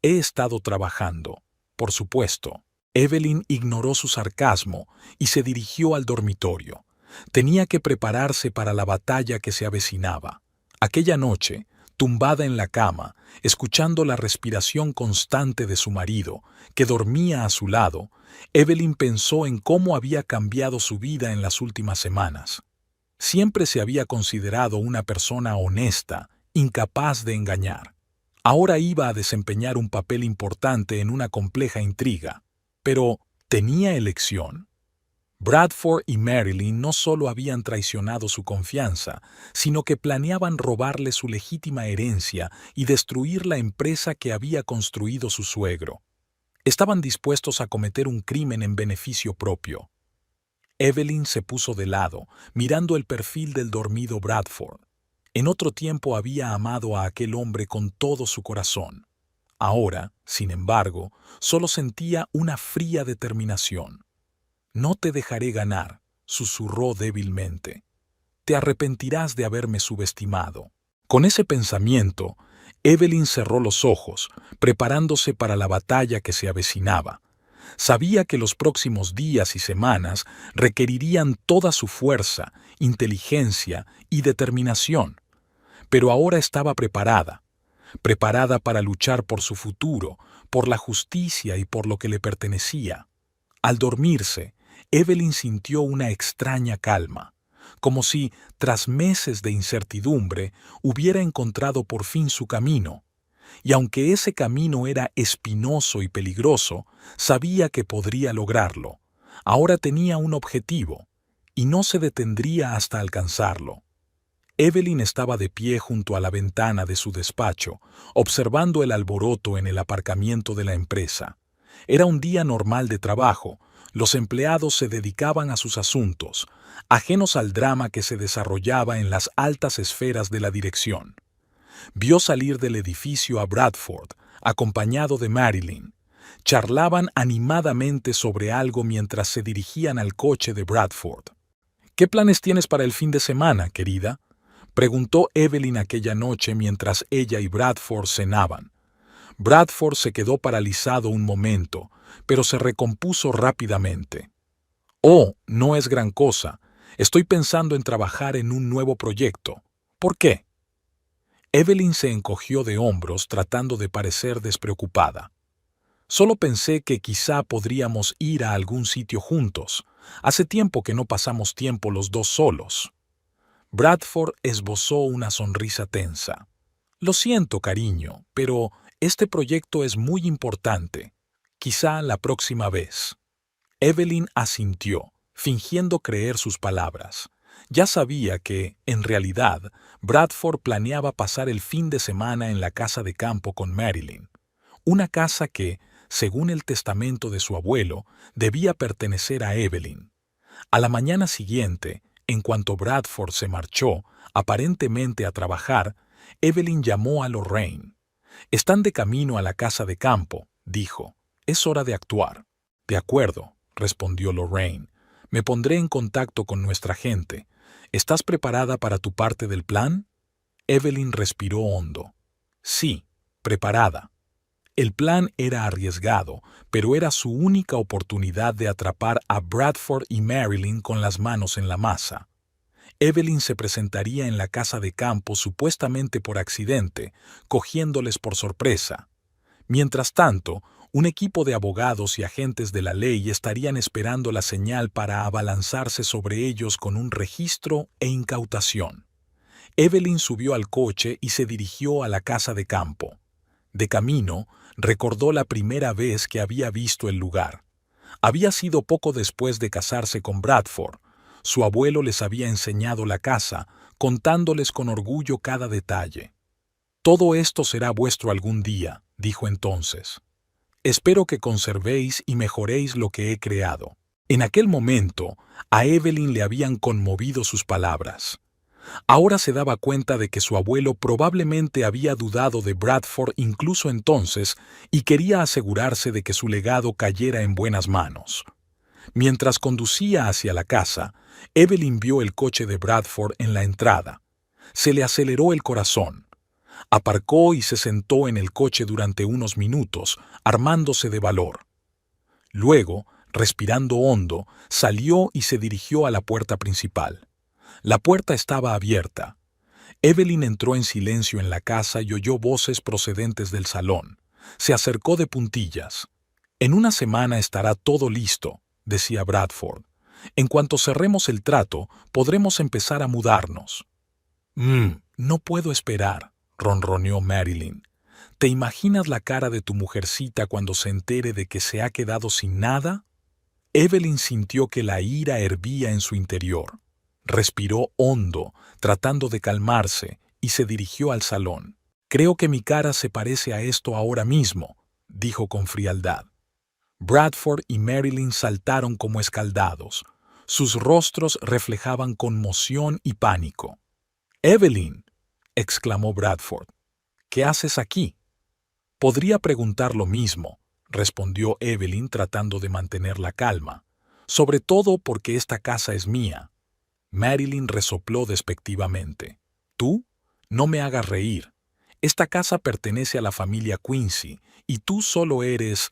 He estado trabajando, por supuesto. Evelyn ignoró su sarcasmo y se dirigió al dormitorio. Tenía que prepararse para la batalla que se avecinaba. Aquella noche, tumbada en la cama, escuchando la respiración constante de su marido, que dormía a su lado, Evelyn pensó en cómo había cambiado su vida en las últimas semanas. Siempre se había considerado una persona honesta, incapaz de engañar. Ahora iba a desempeñar un papel importante en una compleja intriga. Pero, ¿tenía elección? Bradford y Marilyn no solo habían traicionado su confianza, sino que planeaban robarle su legítima herencia y destruir la empresa que había construido su suegro. Estaban dispuestos a cometer un crimen en beneficio propio. Evelyn se puso de lado, mirando el perfil del dormido Bradford. En otro tiempo había amado a aquel hombre con todo su corazón. Ahora, sin embargo, solo sentía una fría determinación. «No te dejaré ganar», susurró débilmente. «Te arrepentirás de haberme subestimado». Con ese pensamiento, Evelyn cerró los ojos, preparándose para la batalla que se avecinaba. Sabía que los próximos días y semanas requerirían toda su fuerza, inteligencia y determinación. Pero ahora estaba preparada para luchar por su futuro, por la justicia y por lo que le pertenecía. Al dormirse, Evelyn sintió una extraña calma, como si, tras meses de incertidumbre, hubiera encontrado por fin su camino. Y aunque ese camino era espinoso y peligroso, sabía que podría lograrlo. Ahora tenía un objetivo, y no se detendría hasta alcanzarlo. Evelyn estaba de pie junto a la ventana de su despacho, observando el alboroto en el aparcamiento de la empresa. Era un día normal de trabajo. Los empleados se dedicaban a sus asuntos, ajenos al drama que se desarrollaba en las altas esferas de la dirección. Vio salir del edificio a Bradford, acompañado de Marilyn. Charlaban animadamente sobre algo mientras se dirigían al coche de Bradford. «¿Qué planes tienes para el fin de semana, querida?», preguntó Evelyn aquella noche mientras ella y Bradford cenaban. Bradford se quedó paralizado un momento, pero se recompuso rápidamente. «Oh, no es gran cosa. Estoy pensando en trabajar en un nuevo proyecto. ¿Por qué?». Evelyn se encogió de hombros tratando de parecer despreocupada. «Solo pensé que quizá podríamos ir a algún sitio juntos. Hace tiempo que no pasamos tiempo los dos solos». Bradford esbozó una sonrisa tensa. «Lo siento, cariño, pero este proyecto es muy importante. Quizá la próxima vez». Evelyn asintió, fingiendo creer sus palabras. Ya sabía que, en realidad, Bradford planeaba pasar el fin de semana en la casa de campo con Marilyn. Una casa que, según el testamento de su abuelo, debía pertenecer a Evelyn. A la mañana siguiente, en cuanto Bradford se marchó, aparentemente a trabajar, Evelyn llamó a Lorraine. «Están de camino a la casa de campo», dijo. «Es hora de actuar». «De acuerdo», respondió Lorraine. «Me pondré en contacto con nuestra gente. ¿Estás preparada para tu parte del plan?». Evelyn respiró hondo. «Sí, preparada». El plan era arriesgado, pero era su única oportunidad de atrapar a Bradford y Marilyn con las manos en la masa. Evelyn se presentaría en la casa de campo supuestamente por accidente, cogiéndoles por sorpresa. Mientras tanto, un equipo de abogados y agentes de la ley estarían esperando la señal para abalanzarse sobre ellos con un registro e incautación. Evelyn subió al coche y se dirigió a la casa de campo. De camino, recordó la primera vez que había visto el lugar. Había sido poco después de casarse con Bradford. Su abuelo les había enseñado la casa, contándoles con orgullo cada detalle. «Todo esto será vuestro algún día», dijo entonces. «Espero que conservéis y mejoréis lo que he creado». En aquel momento, a Evelyn le habían conmovido sus palabras. Ahora se daba cuenta de que su abuelo probablemente había dudado de Bradford incluso entonces y quería asegurarse de que su legado cayera en buenas manos. Mientras conducía hacia la casa, Evelyn vio el coche de Bradford en la entrada. Se le aceleró el corazón. Aparcó y se sentó en el coche durante unos minutos, armándose de valor. Luego, respirando hondo, salió y se dirigió a la puerta principal. La puerta estaba abierta. Evelyn entró en silencio en la casa y oyó voces procedentes del salón. Se acercó de puntillas. «En una semana estará todo listo», decía Bradford. «En cuanto cerremos el trato, podremos empezar a mudarnos». No puedo esperar», ronroneó Marilyn. «¿Te imaginas la cara de tu mujercita cuando se entere de que se ha quedado sin nada?» Evelyn sintió que la ira hervía en su interior. Respiró hondo, tratando de calmarse, y se dirigió al salón. «Creo que mi cara se parece a esto ahora mismo», dijo con frialdad. Bradford y Marilyn saltaron como escaldados. Sus rostros reflejaban conmoción y pánico. «Evelyn», exclamó Bradford, «¿qué haces aquí?» «Podría preguntar lo mismo», respondió Evelyn tratando de mantener la calma, «sobre todo porque esta casa es mía». Marilyn resopló despectivamente. «¿Tú? No me hagas reír. Esta casa pertenece a la familia Quincy y tú solo eres...»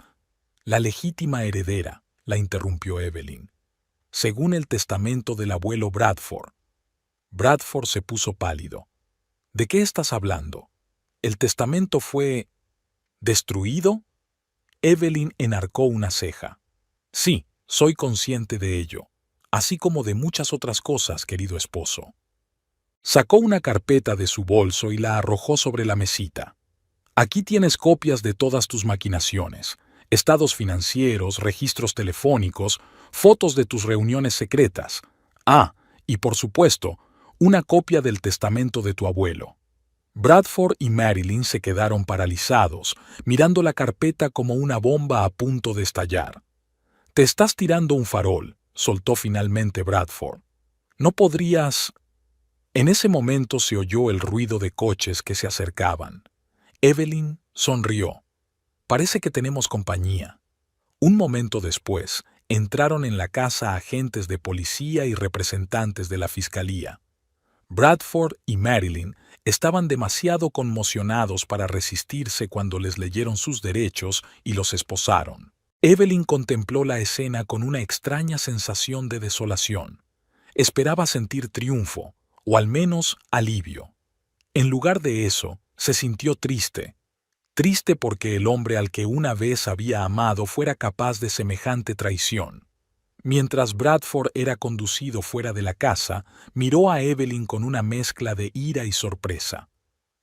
«La legítima heredera», la interrumpió Evelyn. «Según el testamento del abuelo Bradford». Bradford se puso pálido. «¿De qué estás hablando? ¿El testamento fue... destruido?» Evelyn enarcó una ceja. «Sí, soy consciente de ello, así como de muchas otras cosas, querido esposo». Sacó una carpeta de su bolso y la arrojó sobre la mesita. «Aquí tienes copias de todas tus maquinaciones, estados financieros, registros telefónicos, fotos de tus reuniones secretas. Ah, y por supuesto, una copia del testamento de tu abuelo». Bradford y Marilyn se quedaron paralizados, mirando la carpeta como una bomba a punto de estallar. «Te estás tirando un farol», soltó finalmente Bradford. «No podrías...» En ese momento se oyó el ruido de coches que se acercaban. Evelyn sonrió. «Parece que tenemos compañía». Un momento después, entraron en la casa agentes de policía y representantes de la fiscalía. Bradford y Marilyn estaban demasiado conmocionados para resistirse cuando les leyeron sus derechos y los esposaron. Evelyn contempló la escena con una extraña sensación de desolación. Esperaba sentir triunfo, o al menos alivio. En lugar de eso, se sintió triste. Triste porque el hombre al que una vez había amado fuera capaz de semejante traición. Mientras Bradford era conducido fuera de la casa, miró a Evelyn con una mezcla de ira y sorpresa.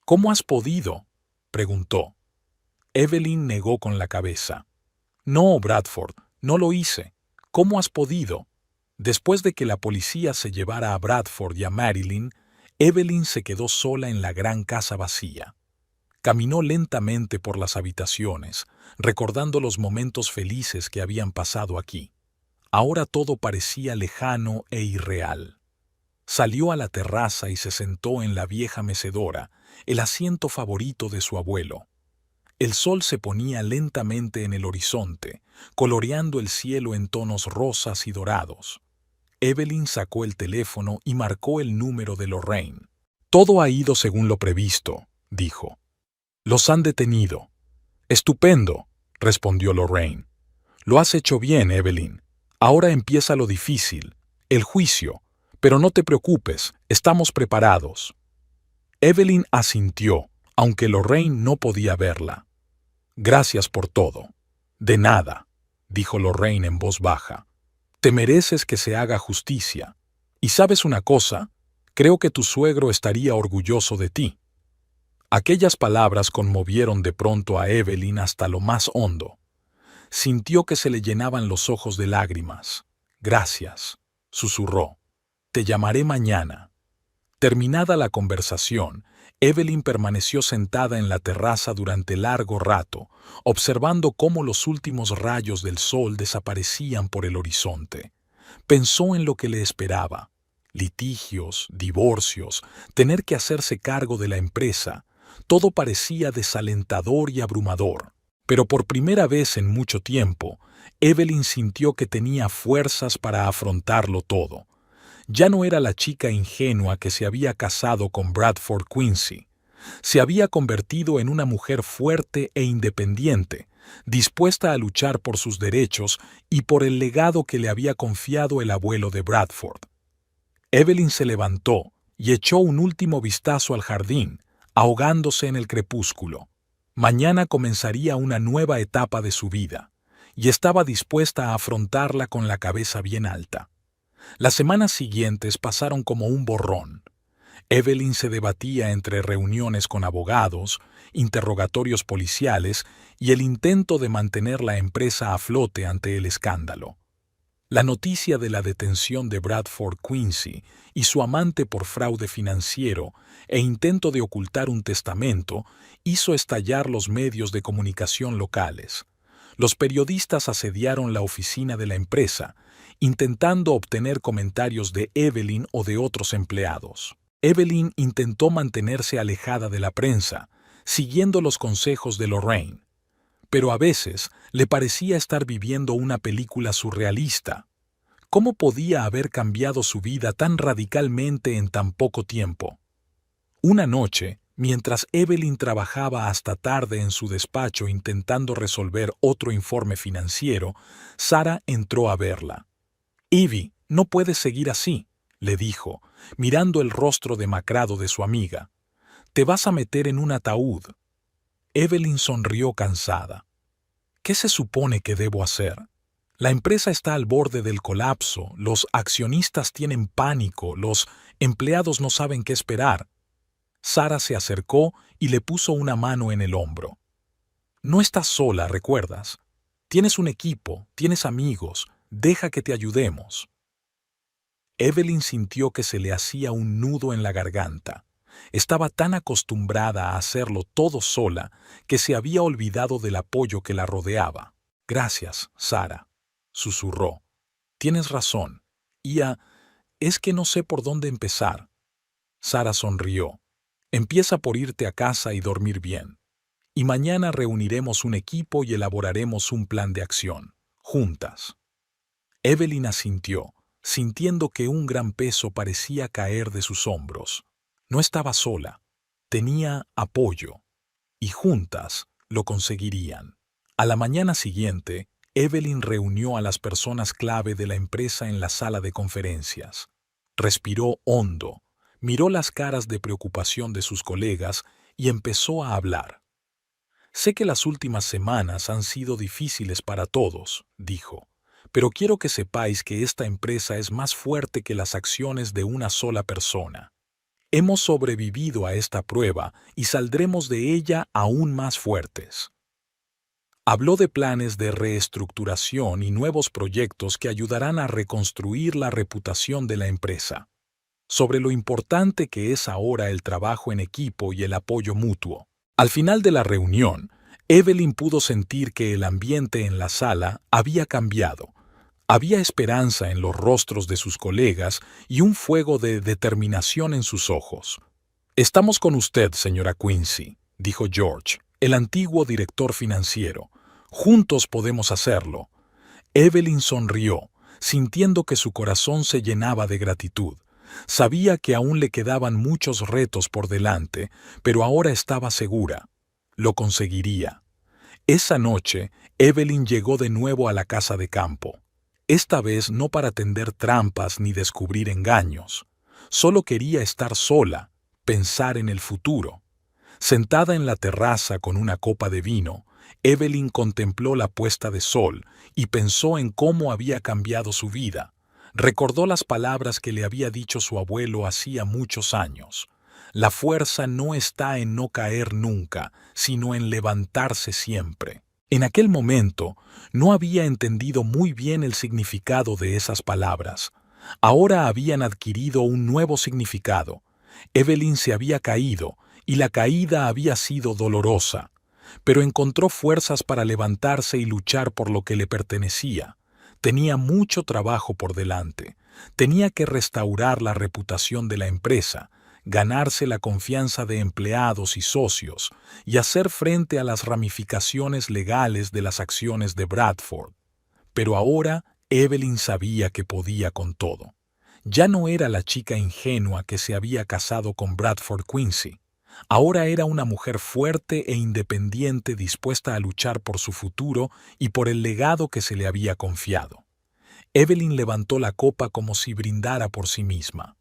«¿Cómo has podido?», preguntó. Evelyn negó con la cabeza. «No, Bradford, no lo hice. ¿Cómo has podido?». Después de que la policía se llevara a Bradford y a Marilyn, Evelyn se quedó sola en la gran casa vacía. Caminó lentamente por las habitaciones, recordando los momentos felices que habían pasado aquí. Ahora todo parecía lejano e irreal. Salió a la terraza y se sentó en la vieja mecedora, el asiento favorito de su abuelo. El sol se ponía lentamente en el horizonte, coloreando el cielo en tonos rosas y dorados. Evelyn sacó el teléfono y marcó el número de Lorraine. «Todo ha ido según lo previsto», dijo. «Los han detenido». «Estupendo», respondió Lorraine. «Lo has hecho bien, Evelyn. Ahora empieza lo difícil, el juicio, pero no te preocupes, estamos preparados». Evelyn asintió, aunque Lorraine no podía verla. «Gracias por todo». «De nada», dijo Lorraine en voz baja. «Te mereces que se haga justicia. Y sabes una cosa, creo que tu suegro estaría orgulloso de ti». Aquellas palabras conmovieron de pronto a Evelyn hasta lo más hondo. Sintió que se le llenaban los ojos de lágrimas. «Gracias», susurró. «Te llamaré mañana». Terminada la conversación, Evelyn permaneció sentada en la terraza durante largo rato, observando cómo los últimos rayos del sol desaparecían por el horizonte. Pensó en lo que le esperaba. Litigios, divorcios, tener que hacerse cargo de la empresa, todo parecía desalentador y abrumador. Pero por primera vez en mucho tiempo, Evelyn sintió que tenía fuerzas para afrontarlo todo. Ya no era la chica ingenua que se había casado con Bradford Quincy. Se había convertido en una mujer fuerte e independiente, dispuesta a luchar por sus derechos y por el legado que le había confiado el abuelo de Bradford. Evelyn se levantó y echó un último vistazo al jardín, ahogándose en el crepúsculo. Mañana comenzaría una nueva etapa de su vida, y estaba dispuesta a afrontarla con la cabeza bien alta. Las semanas siguientes pasaron como un borrón. Evelyn se debatía entre reuniones con abogados, interrogatorios policiales y el intento de mantener la empresa a flote ante el escándalo. La noticia de la detención de Bradford Quincy y su amante por fraude financiero e intento de ocultar un testamento hizo estallar los medios de comunicación locales. Los periodistas asediaron la oficina de la empresa, intentando obtener comentarios de Evelyn o de otros empleados. Evelyn intentó mantenerse alejada de la prensa, siguiendo los consejos de Lorraine, pero a veces le parecía estar viviendo una película surrealista. ¿Cómo podía haber cambiado su vida tan radicalmente en tan poco tiempo? Una noche, mientras Evelyn trabajaba hasta tarde en su despacho intentando resolver otro informe financiero, Sarah entró a verla. «Evie, no puedes seguir así», le dijo, mirando el rostro demacrado de su amiga. «Te vas a meter en un ataúd». Evelyn sonrió cansada. «¿Qué se supone que debo hacer? La empresa está al borde del colapso, los accionistas tienen pánico, los empleados no saben qué esperar». Sarah se acercó y le puso una mano en el hombro. «No estás sola, ¿recuerdas? Tienes un equipo, tienes amigos, deja que te ayudemos». Evelyn sintió que se le hacía un nudo en la garganta. Estaba tan acostumbrada a hacerlo todo sola que se había olvidado del apoyo que la rodeaba. «Gracias, Sarah», susurró. «Tienes razón. Es que no sé por dónde empezar». Sarah sonrió. «Empieza por irte a casa y dormir bien. Y mañana reuniremos un equipo y elaboraremos un plan de acción, juntas». Evelyn asintió, sintiendo que un gran peso parecía caer de sus hombros. No estaba sola, tenía apoyo, y juntas lo conseguirían. A la mañana siguiente, Evelyn reunió a las personas clave de la empresa en la sala de conferencias. Respiró hondo, miró las caras de preocupación de sus colegas y empezó a hablar. «Sé que las últimas semanas han sido difíciles para todos», dijo, «pero quiero que sepáis que esta empresa es más fuerte que las acciones de una sola persona. Hemos sobrevivido a esta prueba y saldremos de ella aún más fuertes». Habló de planes de reestructuración y nuevos proyectos que ayudarán a reconstruir la reputación de la empresa. Sobre lo importante que es ahora el trabajo en equipo y el apoyo mutuo. Al final de la reunión, Evelyn pudo sentir que el ambiente en la sala había cambiado. Había esperanza en los rostros de sus colegas y un fuego de determinación en sus ojos. «Estamos con usted, señora Quincy», dijo George, el antiguo director financiero. «Juntos podemos hacerlo». Evelyn sonrió, sintiendo que su corazón se llenaba de gratitud. Sabía que aún le quedaban muchos retos por delante, pero ahora estaba segura. Lo conseguiría. Esa noche, Evelyn llegó de nuevo a la casa de campo. Esta vez no para tender trampas ni descubrir engaños. Solo quería estar sola, pensar en el futuro. Sentada en la terraza con una copa de vino, Evelyn contempló la puesta de sol y pensó en cómo había cambiado su vida. Recordó las palabras que le había dicho su abuelo hacía muchos años. La fuerza no está en no caer nunca, sino en levantarse siempre. En aquel momento no había entendido muy bien el significado de esas palabras. Ahora habían adquirido un nuevo significado. Evelyn se había caído y la caída había sido dolorosa, pero encontró fuerzas para levantarse y luchar por lo que le pertenecía. Tenía mucho trabajo por delante. Tenía que restaurar la reputación de la empresa, ganarse la confianza de empleados y socios y hacer frente a las ramificaciones legales de las acciones de Bradford. Pero ahora Evelyn sabía que podía con todo. Ya no era la chica ingenua que se había casado con Bradford Quincy. Ahora era una mujer fuerte e independiente dispuesta a luchar por su futuro y por el legado que se le había confiado. Evelyn levantó la copa como si brindara por sí misma.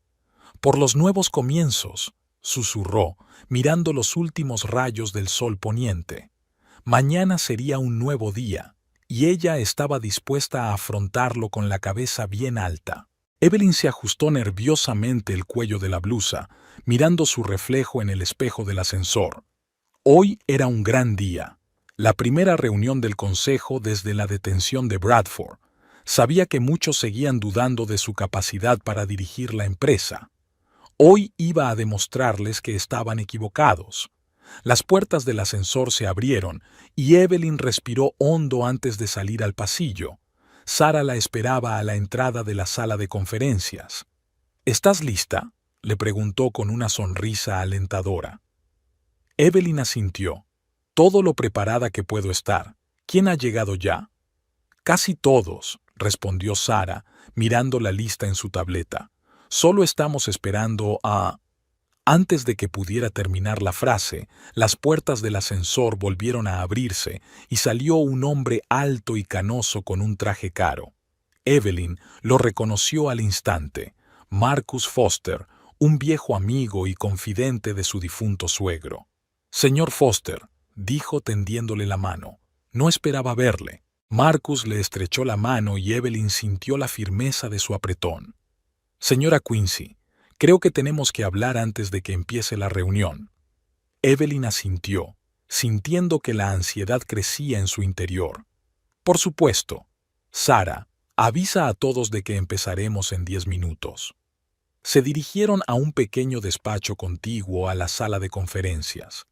«Por los nuevos comienzos», susurró, mirando los últimos rayos del sol poniente. Mañana sería un nuevo día, y ella estaba dispuesta a afrontarlo con la cabeza bien alta. Evelyn se ajustó nerviosamente el cuello de la blusa, mirando su reflejo en el espejo del ascensor. Hoy era un gran día. La primera reunión del consejo desde la detención de Bradford. Sabía que muchos seguían dudando de su capacidad para dirigir la empresa. Hoy iba a demostrarles que estaban equivocados. Las puertas del ascensor se abrieron y Evelyn respiró hondo antes de salir al pasillo. Sara la esperaba a la entrada de la sala de conferencias. «¿Estás lista?», le preguntó con una sonrisa alentadora. Evelyn asintió. «Todo lo preparada que puedo estar. ¿Quién ha llegado ya?» «Casi todos», respondió Sara, mirando la lista en su tableta. «Solo estamos esperando a...». Antes de que pudiera terminar la frase, las puertas del ascensor volvieron a abrirse y salió un hombre alto y canoso con un traje caro. Evelyn lo reconoció al instante. Marcus Foster, un viejo amigo y confidente de su difunto suegro. «Señor Foster», dijo tendiéndole la mano. «No esperaba verle». Marcus le estrechó la mano y Evelyn sintió la firmeza de su apretón. «Señora Quincy, creo que tenemos que hablar antes de que empiece la reunión». Evelyn asintió, sintiendo que la ansiedad crecía en su interior. «Por supuesto. Sara, avisa a todos de que empezaremos en 10 minutos». Se dirigieron a un pequeño despacho contiguo a la sala de conferencias.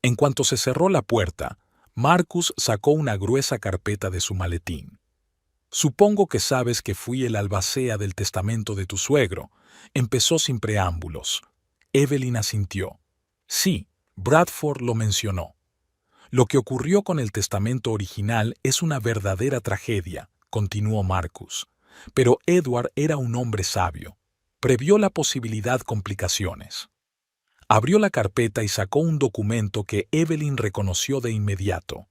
En cuanto se cerró la puerta, Marcus sacó una gruesa carpeta de su maletín. «Supongo que sabes que fui el albacea del testamento de tu suegro», empezó sin preámbulos. Evelyn asintió. «Sí, Bradford lo mencionó». «Lo que ocurrió con el testamento original es una verdadera tragedia», continuó Marcus. «Pero Edward era un hombre sabio. Previó la posibilidad de complicaciones». Abrió la carpeta y sacó un documento que Evelyn reconoció de inmediato.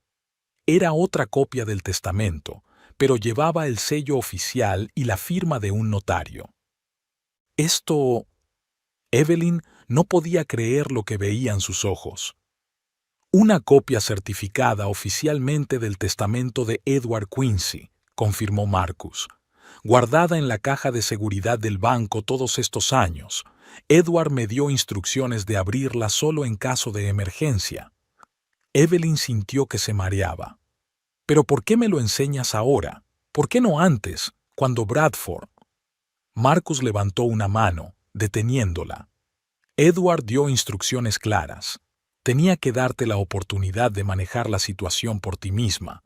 Era otra copia del testamento, pero llevaba el sello oficial y la firma de un notario. Esto... Evelyn no podía creer lo que veían sus ojos. «Una copia certificada oficialmente del testamento de Edward Quincy», confirmó Marcus. «Guardada en la caja de seguridad del banco todos estos años. Edward me dio instrucciones de abrirla solo en caso de emergencia». Evelyn sintió que se mareaba. «¿Pero por qué me lo enseñas ahora? ¿Por qué no antes, cuando Bradford...?» Marcus levantó una mano, deteniéndola. «Edward dio instrucciones claras. Tenía que darte la oportunidad de manejar la situación por ti misma.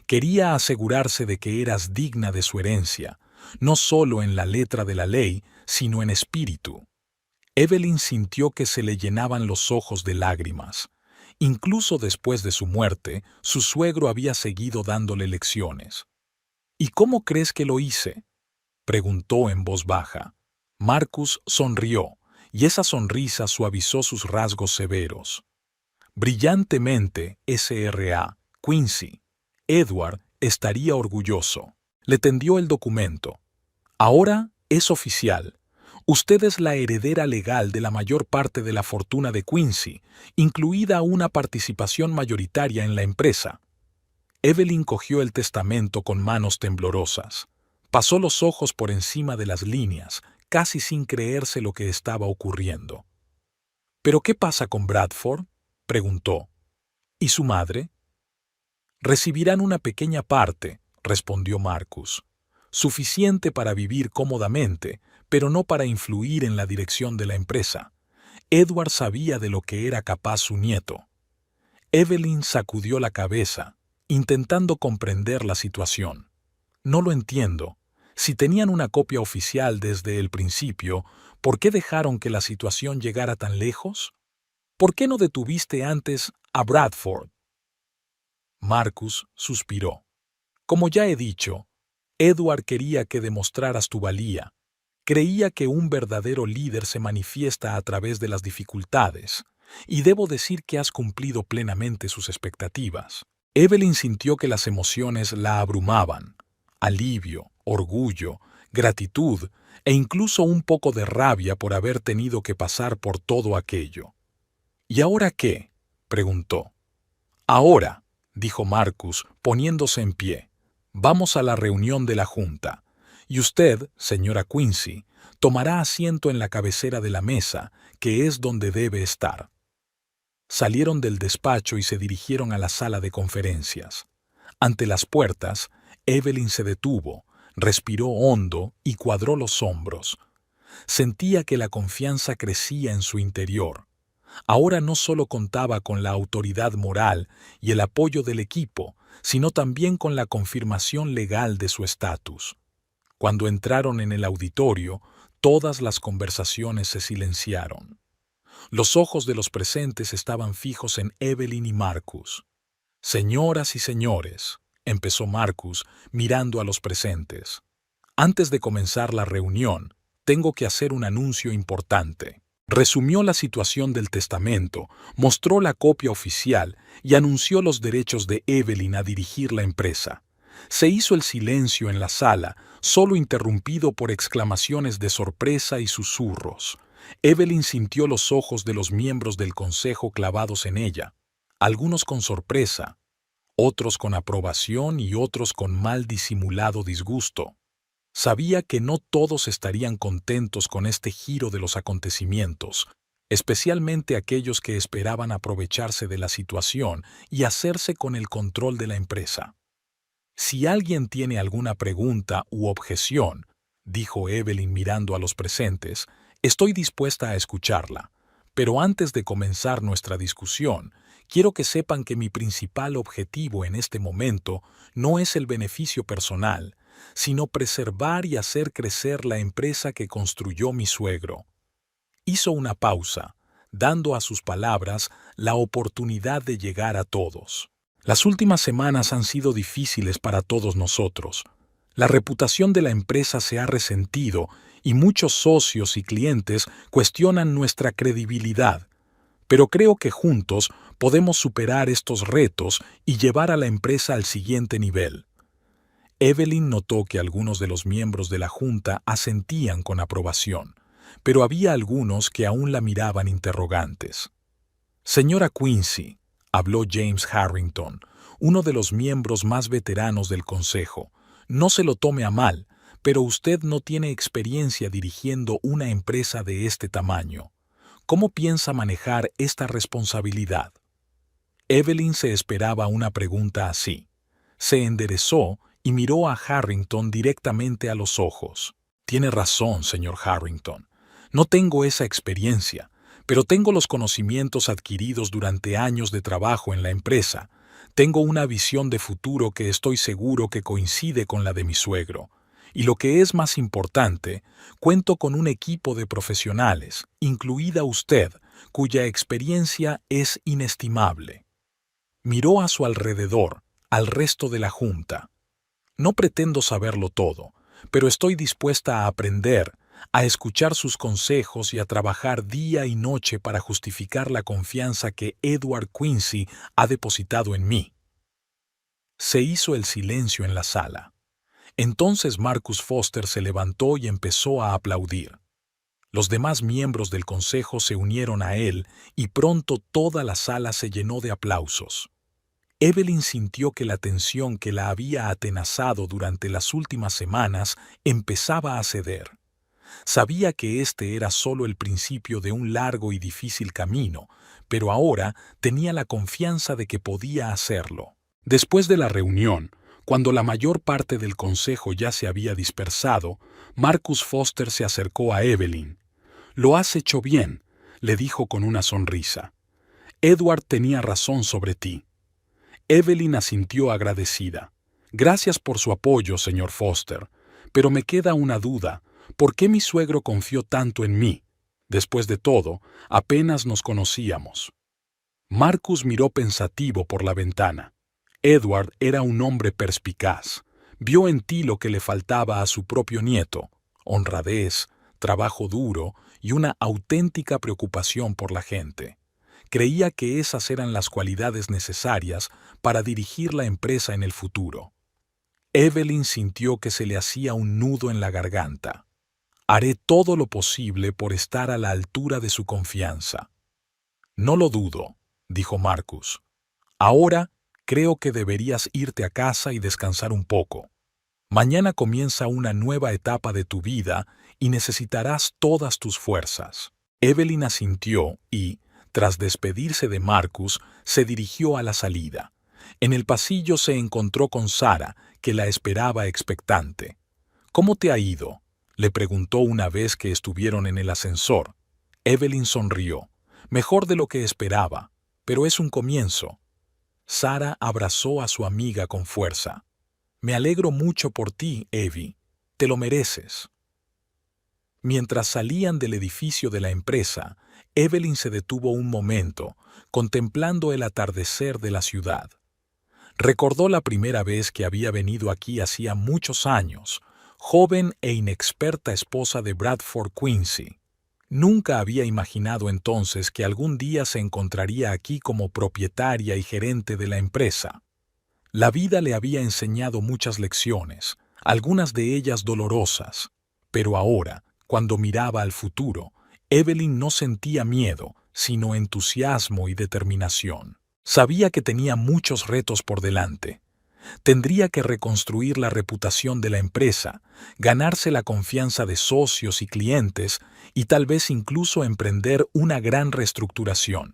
Quería asegurarse de que eras digna de su herencia, no solo en la letra de la ley, sino en espíritu». Evelyn sintió que se le llenaban los ojos de lágrimas. Incluso después de su muerte, su suegro había seguido dándole lecciones. «¿Y cómo crees que lo hice?», preguntó en voz baja. Marcus sonrió, y esa sonrisa suavizó sus rasgos severos. «Brillantemente, S.R.A. Quincy. Edward estaría orgulloso». Le tendió el documento. «Ahora es oficial. Usted es la heredera legal de la mayor parte de la fortuna de Quincy, incluida una participación mayoritaria en la empresa». Evelyn cogió el testamento con manos temblorosas. Pasó los ojos por encima de las líneas, casi sin creerse lo que estaba ocurriendo. «¿Pero qué pasa con Bradford?», preguntó. «¿Y su madre?». «Recibirán una pequeña parte», respondió Marcus. «Suficiente para vivir cómodamente, pero no para influir en la dirección de la empresa. Edward sabía de lo que era capaz su nieto». Evelyn sacudió la cabeza, intentando comprender la situación. No lo entiendo. Si tenían una copia oficial desde el principio, ¿por qué dejaron que la situación llegara tan lejos? ¿Por qué no detuviste antes a Bradford? Marcus suspiró. Como ya he dicho, Edward quería que demostraras tu valía. Creía que un verdadero líder se manifiesta a través de las dificultades, y debo decir que has cumplido plenamente sus expectativas. Evelyn sintió que las emociones la abrumaban. Alivio, orgullo, gratitud e incluso un poco de rabia por haber tenido que pasar por todo aquello. ¿Y ahora qué?, preguntó. Ahora, dijo Marcus, poniéndose en pie, vamos a la reunión de la Junta, y usted, señora Quincy, tomará asiento en la cabecera de la mesa, que es donde debe estar. Salieron del despacho y se dirigieron a la sala de conferencias. Ante las puertas, Evelyn se detuvo, respiró hondo y cuadró los hombros. Sentía que la confianza crecía en su interior. Ahora no solo contaba con la autoridad moral y el apoyo del equipo, sino también con la confirmación legal de su estatus. Cuando entraron en el auditorio, todas las conversaciones se silenciaron. Los ojos de los presentes estaban fijos en Evelyn y Marcus. Señoras y señores, empezó Marcus mirando a los presentes. Antes de comenzar la reunión, tengo que hacer un anuncio importante. Resumió la situación del testamento, mostró la copia oficial y anunció los derechos de Evelyn a dirigir la empresa. Se hizo el silencio en la sala, solo interrumpido por exclamaciones de sorpresa y susurros. Evelyn sintió los ojos de los miembros del consejo clavados en ella, algunos con sorpresa, otros con aprobación y otros con mal disimulado disgusto. Sabía que no todos estarían contentos con este giro de los acontecimientos, especialmente aquellos que esperaban aprovecharse de la situación y hacerse con el control de la empresa. Si alguien tiene alguna pregunta u objeción, dijo Evelyn mirando a los presentes, estoy dispuesta a escucharla. Pero antes de comenzar nuestra discusión, quiero que sepan que mi principal objetivo en este momento no es el beneficio personal, sino preservar y hacer crecer la empresa que construyó mi suegro. Hizo una pausa, dando a sus palabras la oportunidad de llegar a todos. Las últimas semanas han sido difíciles para todos nosotros. La reputación de la empresa se ha resentido y muchos socios y clientes cuestionan nuestra credibilidad. Pero creo que juntos podemos superar estos retos y llevar a la empresa al siguiente nivel. Evelyn notó que algunos de los miembros de la Junta asentían con aprobación, pero había algunos que aún la miraban interrogantes. Señora Quincy, habló James Harrington, uno de los miembros más veteranos del Consejo, no se lo tome a mal, pero usted no tiene experiencia dirigiendo una empresa de este tamaño. ¿Cómo piensa manejar esta responsabilidad? Evelyn se esperaba una pregunta así. Se enderezó y miró a Harrington directamente a los ojos. Tiene razón, señor Harrington. No tengo esa experiencia, pero tengo los conocimientos adquiridos durante años de trabajo en la empresa. Tengo una visión de futuro que estoy seguro que coincide con la de mi suegro. Y lo que es más importante, cuento con un equipo de profesionales, incluida usted, cuya experiencia es inestimable. Miró a su alrededor, al resto de la Junta. No pretendo saberlo todo, pero estoy dispuesta a aprender, a escuchar sus consejos y a trabajar día y noche para justificar la confianza que Edward Quincy ha depositado en mí. Se hizo el silencio en la sala. Entonces Marcus Foster se levantó y empezó a aplaudir. Los demás miembros del consejo se unieron a él y pronto toda la sala se llenó de aplausos. Evelyn sintió que la tensión que la había atenazado durante las últimas semanas empezaba a ceder. Sabía que este era solo el principio de un largo y difícil camino, pero ahora tenía la confianza de que podía hacerlo. Después de la reunión, cuando la mayor parte del consejo ya se había dispersado, Marcus Foster se acercó a Evelyn. «Lo has hecho bien», le dijo con una sonrisa. «Edward tenía razón sobre ti». Evelyn asintió agradecida. Gracias por su apoyo, señor Foster, pero me queda una duda. ¿Por qué mi suegro confió tanto en mí? Después de todo, apenas nos conocíamos. Marcus miró pensativo por la ventana. Edward era un hombre perspicaz. Vio en ti lo que le faltaba a su propio nieto: honradez, trabajo duro y una auténtica preocupación por la gente. Creía que esas eran las cualidades necesarias para dirigir la empresa en el futuro. Evelyn sintió que se le hacía un nudo en la garganta. Haré todo lo posible por estar a la altura de su confianza. No lo dudo, dijo Marcus. Ahora creo que deberías irte a casa y descansar un poco. Mañana comienza una nueva etapa de tu vida y necesitarás todas tus fuerzas. Evelyn asintió y, tras despedirse de Marcus, se dirigió a la salida. En el pasillo se encontró con Sarah, que la esperaba expectante. «¿Cómo te ha ido?», le preguntó una vez que estuvieron en el ascensor. Evelyn sonrió. «Mejor de lo que esperaba, pero es un comienzo». Sarah abrazó a su amiga con fuerza. «Me alegro mucho por ti, Evie. Te lo mereces». Mientras salían del edificio de la empresa, Evelyn se detuvo un momento, contemplando el atardecer de la ciudad. Recordó la primera vez que había venido aquí hacía muchos años, joven e inexperta esposa de Bradford Quincy. Nunca había imaginado entonces que algún día se encontraría aquí como propietaria y gerente de la empresa. La vida le había enseñado muchas lecciones, algunas de ellas dolorosas, pero ahora, cuando miraba al futuro, Evelyn no sentía miedo, sino entusiasmo y determinación. Sabía que tenía muchos retos por delante. Tendría que reconstruir la reputación de la empresa, ganarse la confianza de socios y clientes y tal vez incluso emprender una gran reestructuración.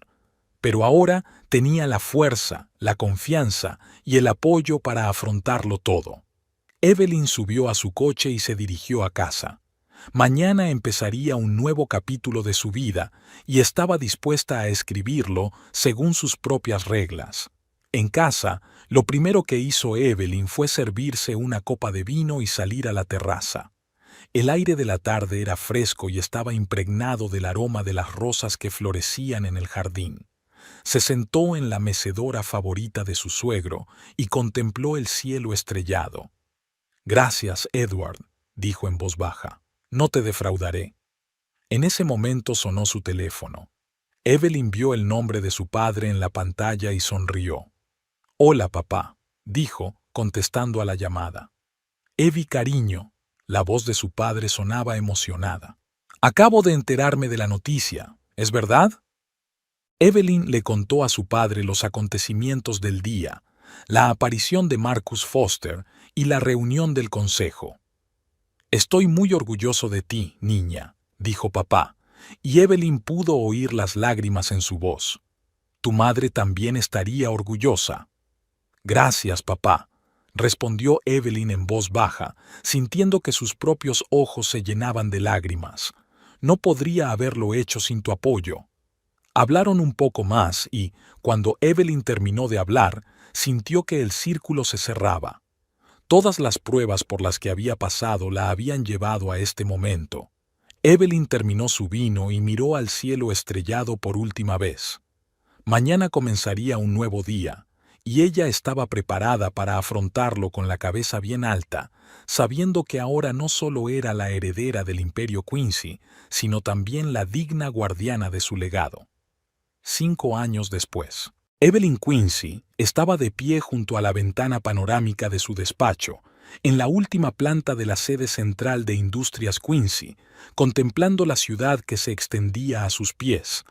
Pero ahora tenía la fuerza, la confianza y el apoyo para afrontarlo todo. Evelyn subió a su coche y se dirigió a casa. Mañana empezaría un nuevo capítulo de su vida y estaba dispuesta a escribirlo según sus propias reglas. En casa, lo primero que hizo Evelyn fue servirse una copa de vino y salir a la terraza. El aire de la tarde era fresco y estaba impregnado del aroma de las rosas que florecían en el jardín. Se sentó en la mecedora favorita de su suegro y contempló el cielo estrellado. «Gracias, Edward», dijo en voz baja. «No te defraudaré». En ese momento sonó su teléfono. Evelyn vio el nombre de su padre en la pantalla y sonrió. «Hola, papá», dijo, contestando a la llamada. «Evie, cariño», la voz de su padre sonaba emocionada. «Acabo de enterarme de la noticia, ¿es verdad?». Evelyn le contó a su padre los acontecimientos del día, la aparición de Marcus Foster y la reunión del consejo. «Estoy muy orgulloso de ti, niña», dijo papá, y Evelyn pudo oír las lágrimas en su voz. «Tu madre también estaría orgullosa». «Gracias, papá», respondió Evelyn en voz baja, sintiendo que sus propios ojos se llenaban de lágrimas. «No podría haberlo hecho sin tu apoyo». Hablaron un poco más y, cuando Evelyn terminó de hablar, sintió que el círculo se cerraba. Todas las pruebas por las que había pasado la habían llevado a este momento. Evelyn terminó su vino y miró al cielo estrellado por última vez. Mañana comenzaría un nuevo día, y ella estaba preparada para afrontarlo con la cabeza bien alta, sabiendo que ahora no solo era la heredera del Imperio Quincy, sino también la digna guardiana de su legado. 5 años después, Evelyn Quincy estaba de pie junto a la ventana panorámica de su despacho, en la última planta de la sede central de Industrias Quincy, contemplando la ciudad que se extendía a sus pies.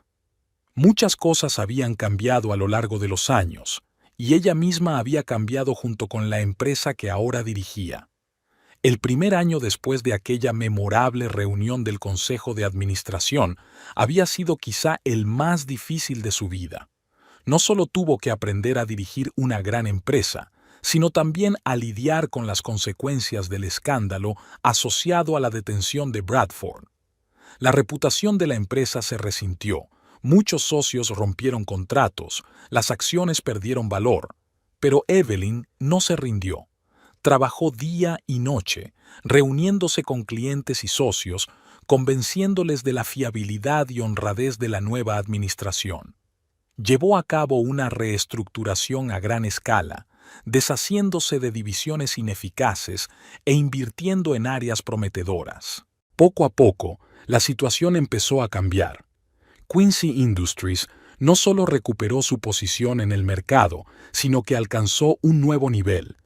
Muchas cosas habían cambiado a lo largo de los años, y ella misma había cambiado junto con la empresa que ahora dirigía. El primer año después de aquella memorable reunión del Consejo de Administración había sido quizá el más difícil de su vida. No solo tuvo que aprender a dirigir una gran empresa, sino también a lidiar con las consecuencias del escándalo asociado a la detención de Bradford. La reputación de la empresa se resintió, muchos socios rompieron contratos, las acciones perdieron valor, pero Evelyn no se rindió. Trabajó día y noche, reuniéndose con clientes y socios, convenciéndoles de la fiabilidad y honradez de la nueva administración. Llevó a cabo una reestructuración a gran escala, deshaciéndose de divisiones ineficaces e invirtiendo en áreas prometedoras. Poco a poco, la situación empezó a cambiar. Quincy Industries no solo recuperó su posición en el mercado, sino que alcanzó un nuevo nivel.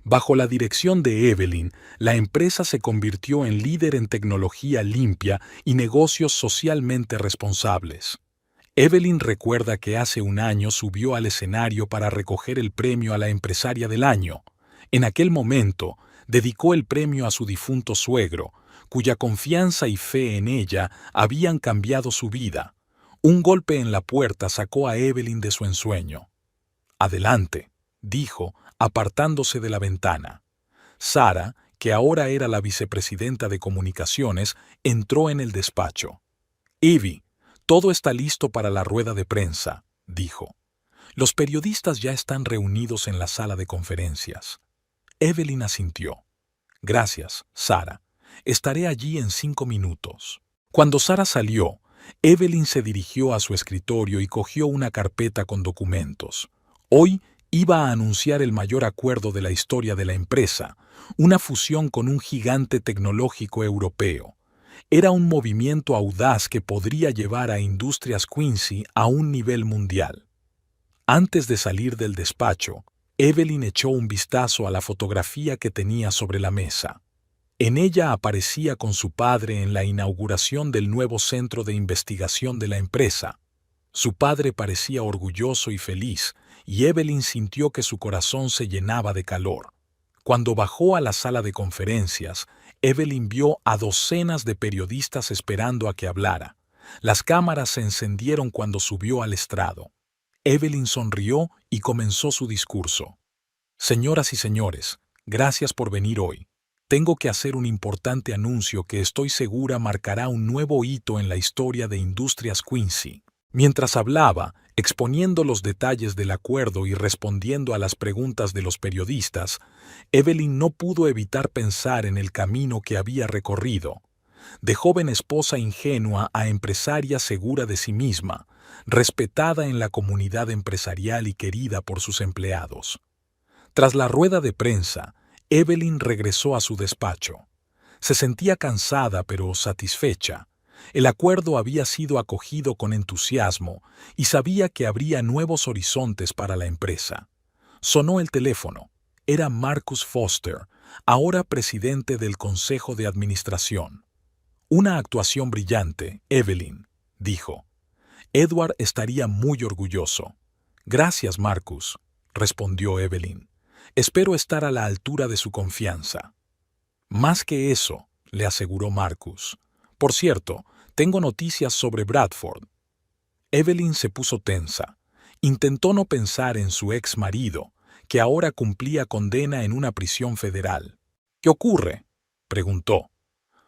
Bajo la dirección de Evelyn, la empresa se convirtió en líder en tecnología limpia y negocios socialmente responsables. Evelyn recuerda que hace un año subió al escenario para recoger el premio a la empresaria del año. En aquel momento, dedicó el premio a su difunto suegro, cuya confianza y fe en ella habían cambiado su vida. Un golpe en la puerta sacó a Evelyn de su ensueño. «Adelante», dijo, apartándose de la ventana. Sara, que ahora era la vicepresidenta de comunicaciones, entró en el despacho. «Evie, todo está listo para la rueda de prensa», dijo. «Los periodistas ya están reunidos en la sala de conferencias». Evelyn asintió. «Gracias, Sara. Estaré allí en 5 minutos». Cuando Sara salió, Evelyn se dirigió a su escritorio y cogió una carpeta con documentos. Hoy iba a anunciar el mayor acuerdo de la historia de la empresa, una fusión con un gigante tecnológico europeo. Era un movimiento audaz que podría llevar a Industrias Quincy a un nivel mundial. Antes de salir del despacho, Evelyn echó un vistazo a la fotografía que tenía sobre la mesa. En ella aparecía con su padre en la inauguración del nuevo centro de investigación de la empresa. Su padre parecía orgulloso y feliz, y Evelyn sintió que su corazón se llenaba de calor. Cuando bajó a la sala de conferencias, Evelyn vio a docenas de periodistas esperando a que hablara. Las cámaras se encendieron cuando subió al estrado. Evelyn sonrió y comenzó su discurso. «Señoras y señores, gracias por venir hoy. Tengo que hacer un importante anuncio que estoy segura marcará un nuevo hito en la historia de Industrias Quincy». Mientras hablaba, exponiendo los detalles del acuerdo y respondiendo a las preguntas de los periodistas, Evelyn no pudo evitar pensar en el camino que había recorrido. De joven esposa ingenua a empresaria segura de sí misma, respetada en la comunidad empresarial y querida por sus empleados. Tras la rueda de prensa, Evelyn regresó a su despacho. Se sentía cansada pero satisfecha. El acuerdo había sido acogido con entusiasmo y sabía que habría nuevos horizontes para la empresa. Sonó el teléfono. Era Marcus Foster, ahora presidente del Consejo de Administración. «Una actuación brillante, Evelyn», dijo. «Edward estaría muy orgulloso». «Gracias, Marcus», respondió Evelyn. «Espero estar a la altura de su confianza». «Más que eso», le aseguró Marcus. «Por cierto, tengo noticias sobre Bradford». Evelyn se puso tensa. Intentó no pensar en su ex marido, que ahora cumplía condena en una prisión federal. «¿Qué ocurre?», preguntó.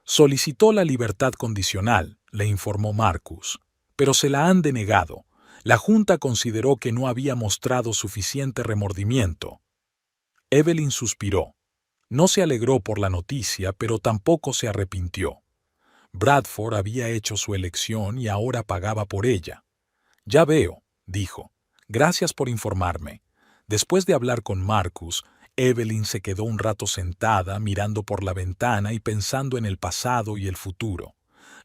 «Solicitó la libertad condicional», le informó Marcus, «pero se la han denegado. La Junta consideró que no había mostrado suficiente remordimiento». Evelyn suspiró. No se alegró por la noticia, pero tampoco se arrepintió. Bradford había hecho su elección y ahora pagaba por ella. «Ya veo», dijo. «Gracias por informarme». Después de hablar con Marcus, Evelyn se quedó un rato sentada mirando por la ventana y pensando en el pasado y el futuro.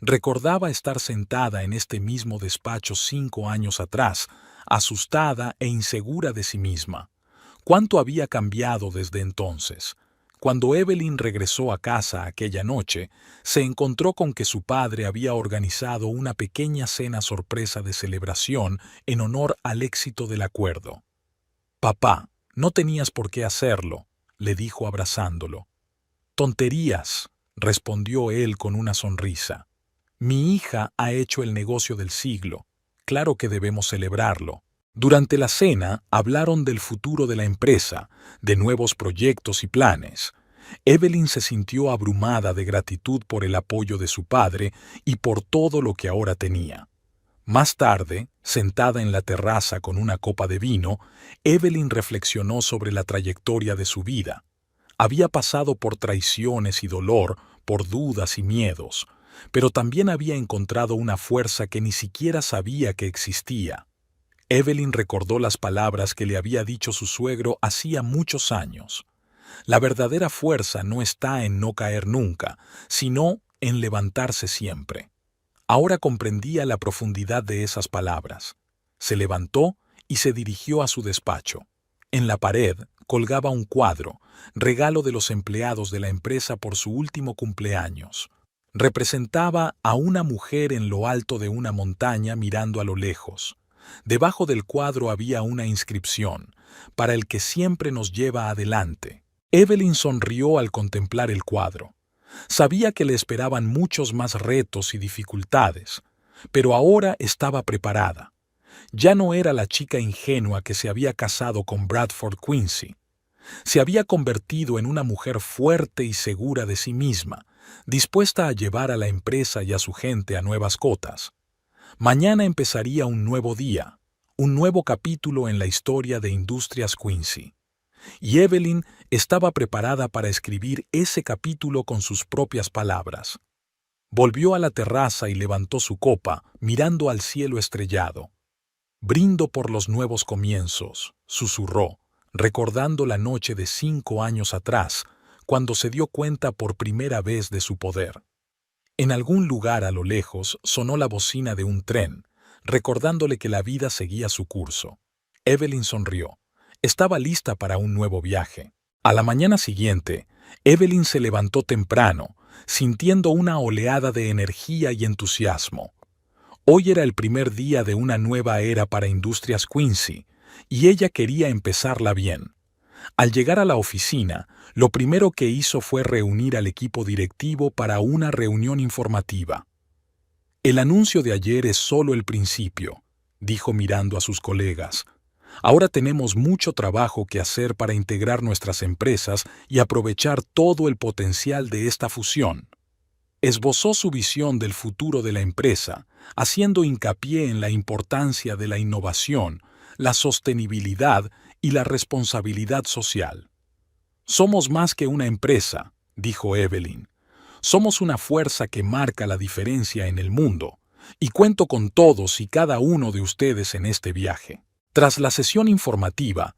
Recordaba estar sentada en este mismo despacho 5 años atrás, asustada e insegura de sí misma. ¿Cuánto había cambiado desde entonces? Cuando Evelyn regresó a casa aquella noche, se encontró con que su padre había organizado una pequeña cena sorpresa de celebración en honor al éxito del acuerdo. «Papá, no tenías por qué hacerlo», le dijo abrazándolo. «Tonterías», respondió él con una sonrisa. «Mi hija ha hecho el negocio del siglo. Claro que debemos celebrarlo». Durante la cena hablaron del futuro de la empresa, de nuevos proyectos y planes. Evelyn se sintió abrumada de gratitud por el apoyo de su padre y por todo lo que ahora tenía. Más tarde, sentada en la terraza con una copa de vino, Evelyn reflexionó sobre la trayectoria de su vida. Había pasado por traiciones y dolor, por dudas y miedos, pero también había encontrado una fuerza que ni siquiera sabía que existía. Evelyn recordó las palabras que le había dicho su suegro hacía muchos años. La verdadera fuerza no está en no caer nunca, sino en levantarse siempre. Ahora comprendía la profundidad de esas palabras. Se levantó y se dirigió a su despacho. En la pared colgaba un cuadro, regalo de los empleados de la empresa por su último cumpleaños. Representaba a una mujer en lo alto de una montaña mirando a lo lejos. Debajo del cuadro había una inscripción: para el que siempre nos lleva adelante. Evelyn sonrió al contemplar el cuadro. Sabía que le esperaban muchos más retos y dificultades, pero ahora estaba preparada. Ya no era la chica ingenua que se había casado con Bradford Quincy. Se había convertido en una mujer fuerte y segura de sí misma, dispuesta a llevar a la empresa y a su gente a nuevas cotas. Mañana empezaría un nuevo día, un nuevo capítulo en la historia de Industrias Quincy. Y Evelyn estaba preparada para escribir ese capítulo con sus propias palabras. Volvió a la terraza y levantó su copa, mirando al cielo estrellado. «Brindo por los nuevos comienzos», susurró, recordando la noche de 5 años atrás, cuando se dio cuenta por primera vez de su poder. En algún lugar a lo lejos sonó la bocina de un tren, recordándole que la vida seguía su curso. Evelyn sonrió. Estaba lista para un nuevo viaje. A la mañana siguiente, Evelyn se levantó temprano, sintiendo una oleada de energía y entusiasmo. Hoy era el primer día de una nueva era para Industrias Quincy, y ella quería empezarla bien. Al llegar a la oficina, lo primero que hizo fue reunir al equipo directivo para una reunión informativa. «El anuncio de ayer es solo el principio», dijo mirando a sus colegas. «Ahora tenemos mucho trabajo que hacer para integrar nuestras empresas y aprovechar todo el potencial de esta fusión». Esbozó su visión del futuro de la empresa, haciendo hincapié en la importancia de la innovación, la sostenibilidad y la responsabilidad social. «Somos más que una empresa», dijo Evelyn. «Somos una fuerza que marca la diferencia en el mundo, y cuento con todos y cada uno de ustedes en este viaje». Tras la sesión informativa,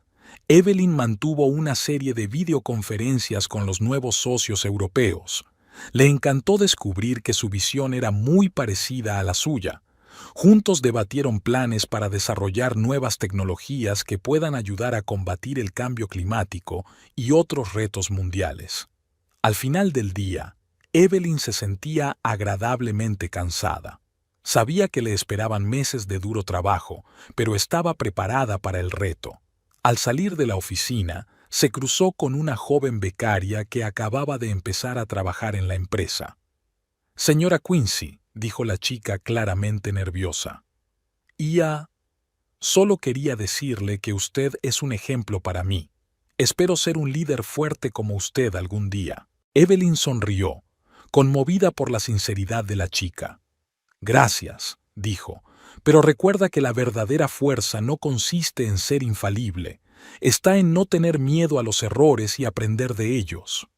Evelyn mantuvo una serie de videoconferencias con los nuevos socios europeos. Le encantó descubrir que su visión era muy parecida a la suya. Juntos debatieron planes para desarrollar nuevas tecnologías que puedan ayudar a combatir el cambio climático y otros retos mundiales. Al final del día, Evelyn se sentía agradablemente cansada. Sabía que le esperaban meses de duro trabajo, pero estaba preparada para el reto. Al salir de la oficina, se cruzó con una joven becaria que acababa de empezar a trabajar en la empresa. «Señora Quincy», dijo la chica claramente nerviosa. «Solo quería decirle que usted es un ejemplo para mí. Espero ser un líder fuerte como usted algún día». Evelyn sonrió, conmovida por la sinceridad de la chica. «Gracias», dijo, «pero recuerda que la verdadera fuerza no consiste en ser infalible, está en no tener miedo a los errores y aprender de ellos».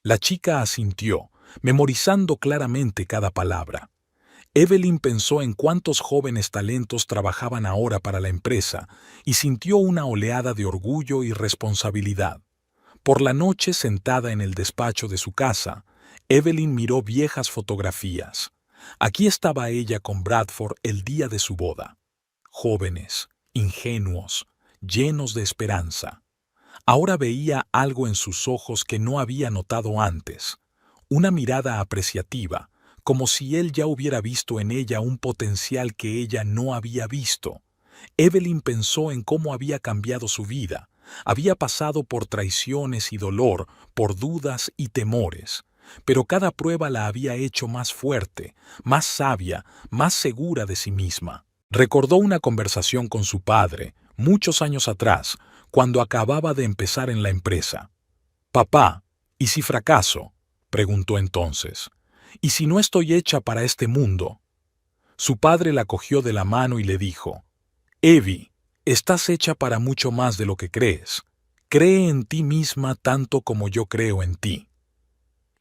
La chica asintió, memorizando claramente cada palabra. Evelyn pensó en cuántos jóvenes talentos trabajaban ahora para la empresa y sintió una oleada de orgullo y responsabilidad. Por la noche, sentada en el despacho de su casa, Evelyn miró viejas fotografías. Aquí estaba ella con Bradford el día de su boda. Jóvenes, ingenuos, llenos de esperanza. Ahora veía algo en sus ojos que no había notado antes, una mirada apreciativa, como si él ya hubiera visto en ella un potencial que ella no había visto. Evelyn pensó en cómo había cambiado su vida. Había pasado por traiciones y dolor, por dudas y temores, pero cada prueba la había hecho más fuerte, más sabia, más segura de sí misma. Recordó una conversación con su padre, muchos años atrás, cuando acababa de empezar en la empresa. «Papá, ¿y si fracaso?», preguntó entonces. «¿Y si no estoy hecha para este mundo?». Su padre la cogió de la mano y le dijo: «Evie, estás hecha para mucho más de lo que crees. Cree en ti misma tanto como yo creo en ti.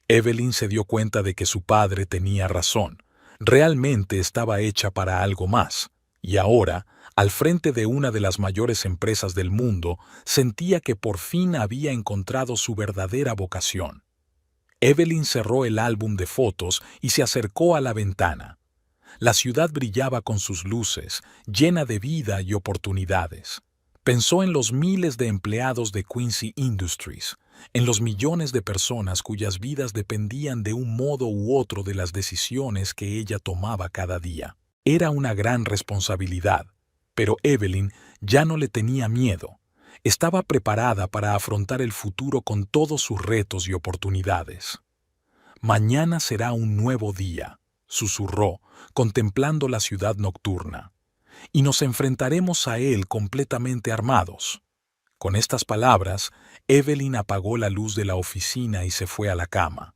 Evelyn se dio cuenta de que su padre tenía razón. Realmente estaba hecha para algo más. Y ahora, al frente de una de las mayores empresas del mundo, sentía que por fin había encontrado su verdadera vocación. Evelyn cerró el álbum de fotos y se acercó a la ventana. La ciudad brillaba con sus luces, llena de vida y oportunidades. Pensó en los miles de empleados de Quincy Industries, en los millones de personas cuyas vidas dependían de un modo u otro de las decisiones que ella tomaba cada día. Era una gran responsabilidad, pero Evelyn ya no le tenía miedo. Estaba preparada para afrontar el futuro con todos sus retos y oportunidades. Mañana será un nuevo día, susurró, contemplando la ciudad nocturna, y nos enfrentaremos a él completamente armados. Con estas palabras, Evelyn apagó la luz de la oficina y se fue a la cama.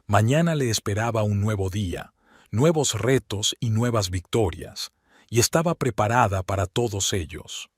Mañana le esperaba un nuevo día, nuevos retos y nuevas victorias, y estaba preparada para todos ellos.